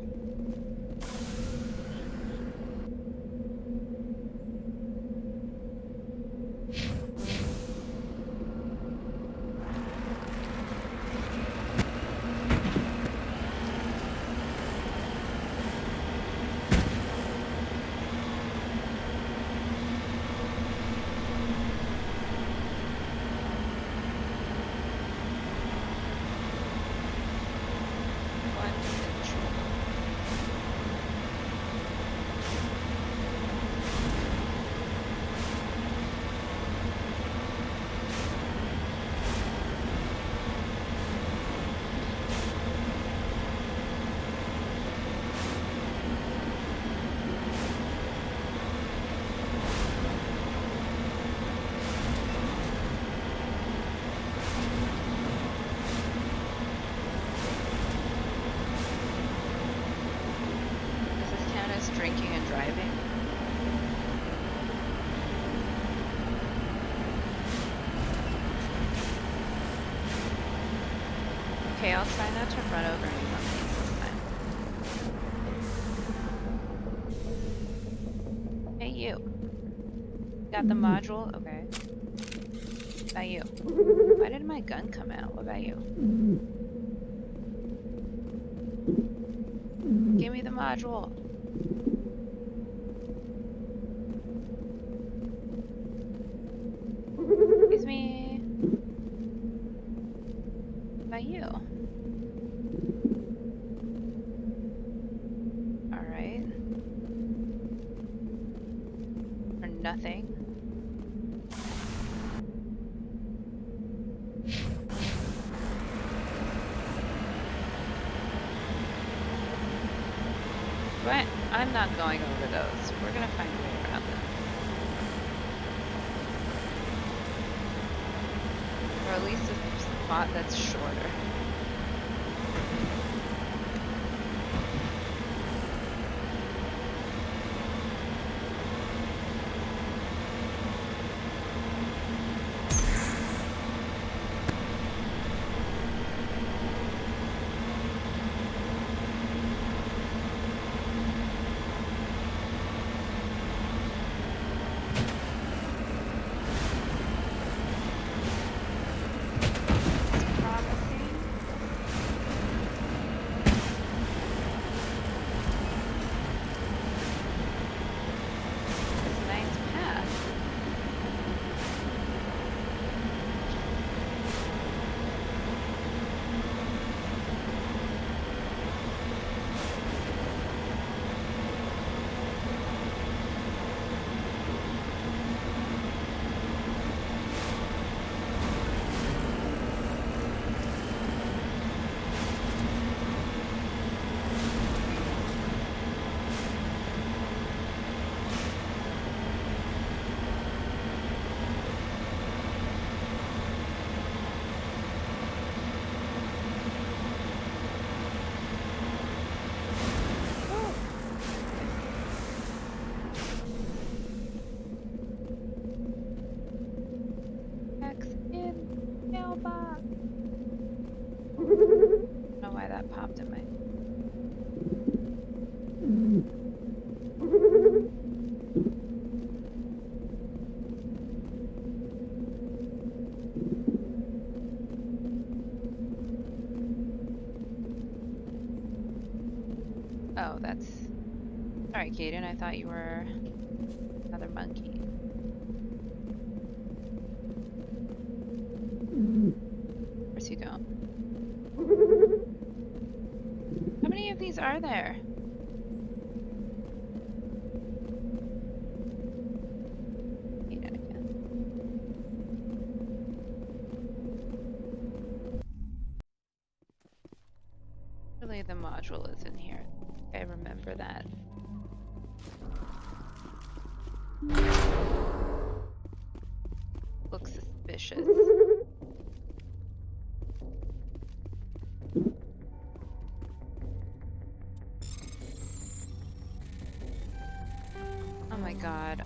Drinking and driving. Okay, I'll try not to run over any monkeys this time. Hey, you. Got the module? Okay. What about you? Why did my gun come out? What about you? Give me the module. Excuse me. What about you? Alright. Or nothing. But I'm not going over those. We're gonna find a way around them. Or at least a spot that's shorter. Popped in my... Oh, that's... Sorry, Kaden, I thought you were another monkey. Of course you don't. How many of these are there? the module is in here. I remember that. Looks suspicious. Oh my god.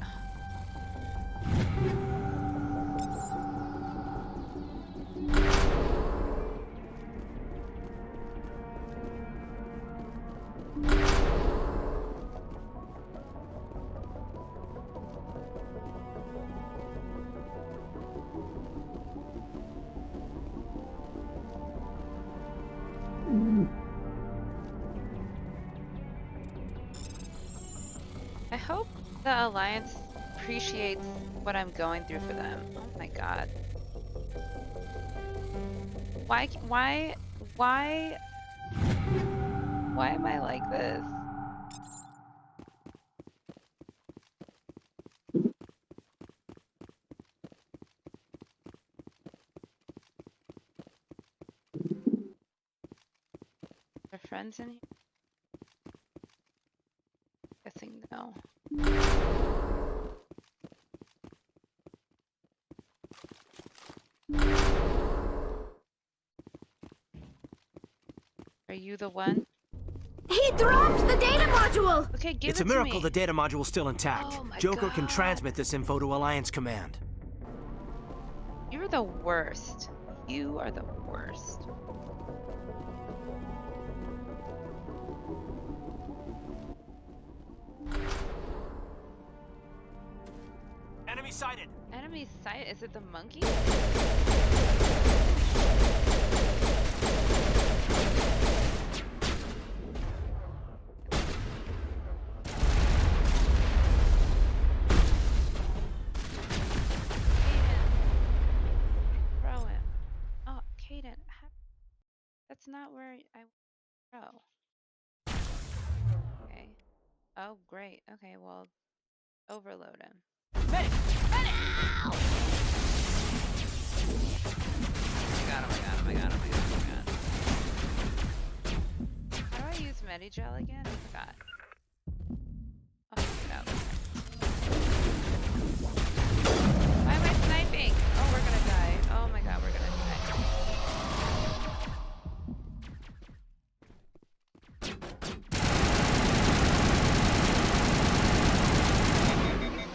I hope the Alliance appreciates what I'm going through for them. Oh my god. Why am I like this? Are friends in here? Guessing no. Are you the one? He dropped the data module! Okay, give It's it a miracle to me. the data module's still intact. Oh my Joker God. can transmit this info to Alliance Command. You're the worst. You are the worst. Enemy sighted! Enemy sight? Is it the monkey? Throw him. Oh, Caden. That's not where I throw. Okay. Oh, great. Okay, well, overload him. Medic! How do I use Medigel again? I forgot. I'll figure it out later. Why am I sniping? Oh, we're gonna die. Oh my god, we're gonna die.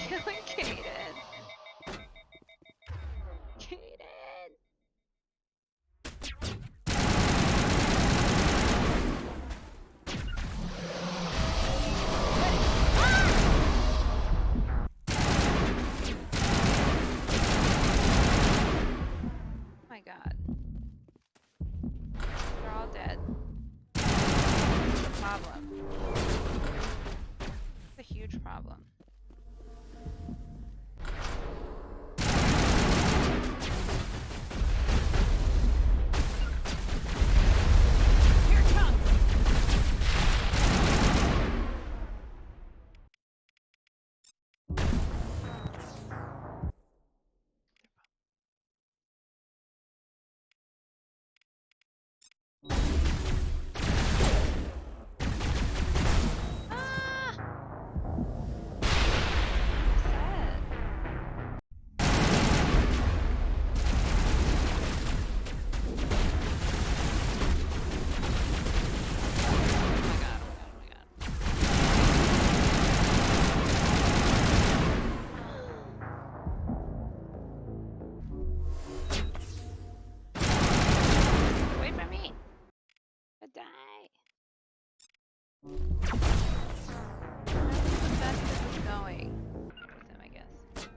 Killing Caden. Caden. Oh my god. They're all dead. It's a problem. It's a huge problem. Here it comes! Wait for me! I die! That's the best this is going. With him, I guess.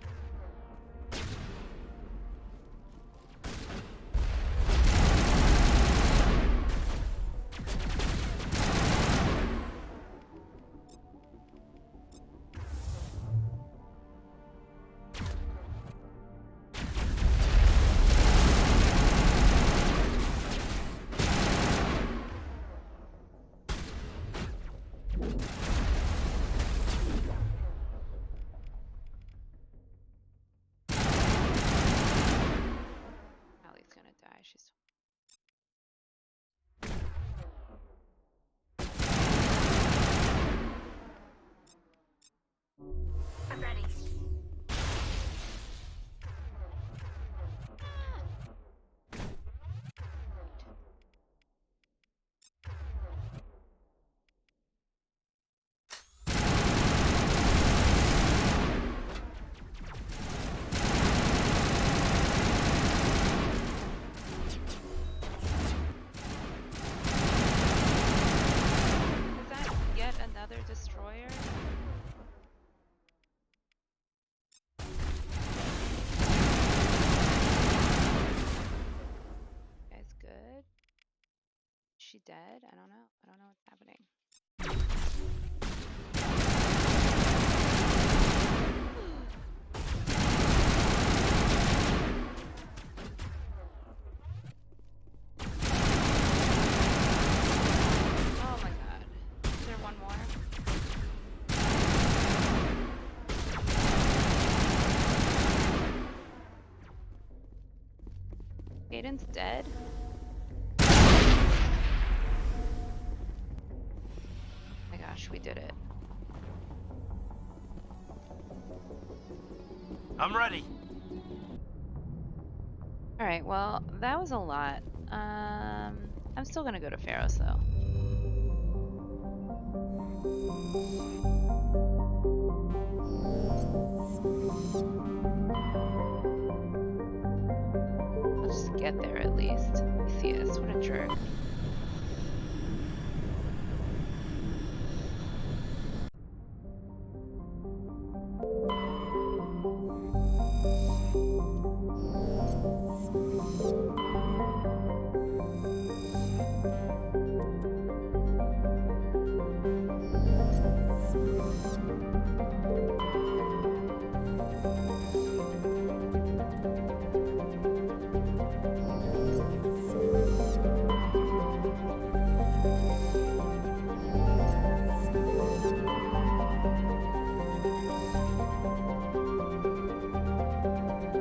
she dead? I don't know. I don't know what's happening. Oh my god. Is there one more? Aiden's dead? Oh my gosh, we did it. I'm ready. Alright, well, that was a lot. I'm still gonna go to Pharos though. I'll just get there at least. See this, what a jerk.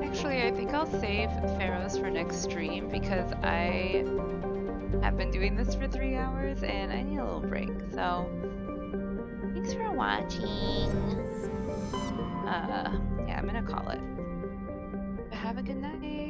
Actually, I think I'll save Pharos for next stream because I have been doing this for 3 hours and I need a little break. So, thanks for watching. Yeah, I'm gonna call it. Have a good night.